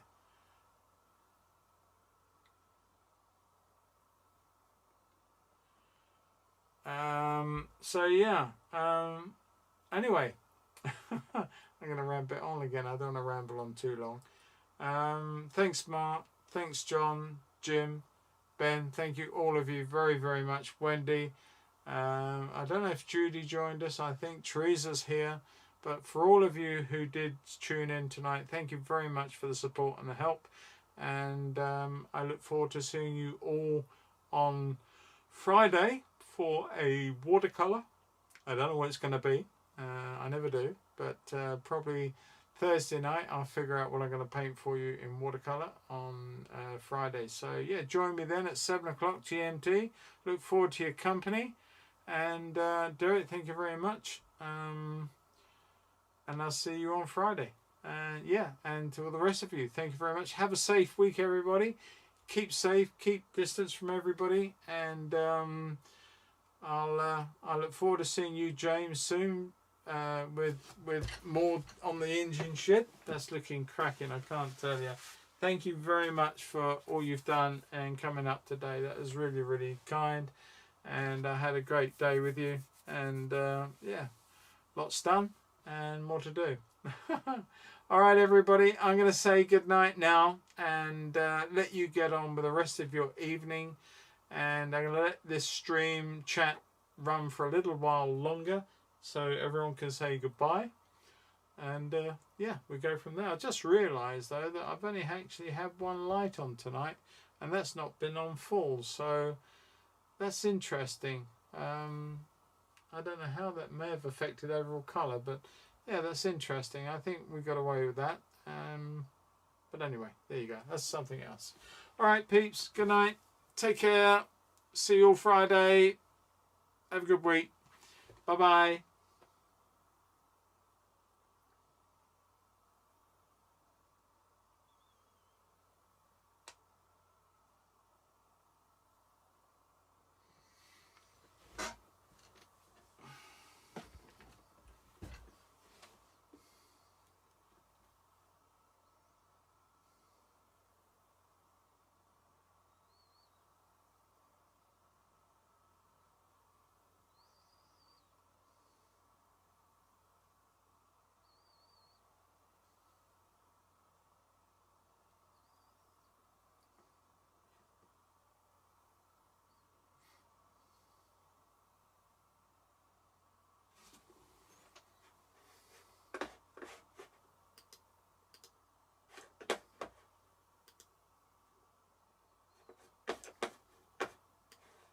So yeah. Anyway, I'm going to ramble on again. I don't want to ramble on too long. Thanks, Mark. Thanks, John, Jim, Ben. Thank you, all of you, very, very much. Wendy. I don't know if Judy joined us. I think Teresa's here. But for all of you who did tune in tonight, thank you very much for the support and the help. And I look forward to seeing you all on Friday for a watercolour. I don't know what it's going to be. I never do. But probably Thursday night I'll figure out what I'm going to paint for you in watercolour on Friday. So yeah, join me then at 7 o'clock GMT. Look forward to your company. And Derek, thank you very much. And I'll see you on Friday. Yeah, and to all the rest of you, thank you very much. Have a safe week, everybody. Keep safe, keep distance from everybody, and I look forward to seeing you, James, soon with more on the engine shed. That's looking cracking, I can't tell you. thank you very much for all you've done and coming up today. That was really, really kind. And I had a great day with you. And yeah, lots done and more to do. All right, everybody, I'm going to say good night now and let you get on with the rest of your evening. And I'm going to let this stream chat run for a little while longer so everyone can say goodbye. And yeah, we go from there. I just realised though that I've only actually had one light on tonight, and that's not been on full, so that's interesting. I don't know how that may have affected overall colour, but yeah, that's interesting. I think we got away with that. But anyway, there you go. That's something else. All right, peeps. Good night. Take care. See you all Friday. Have a good week. Bye bye.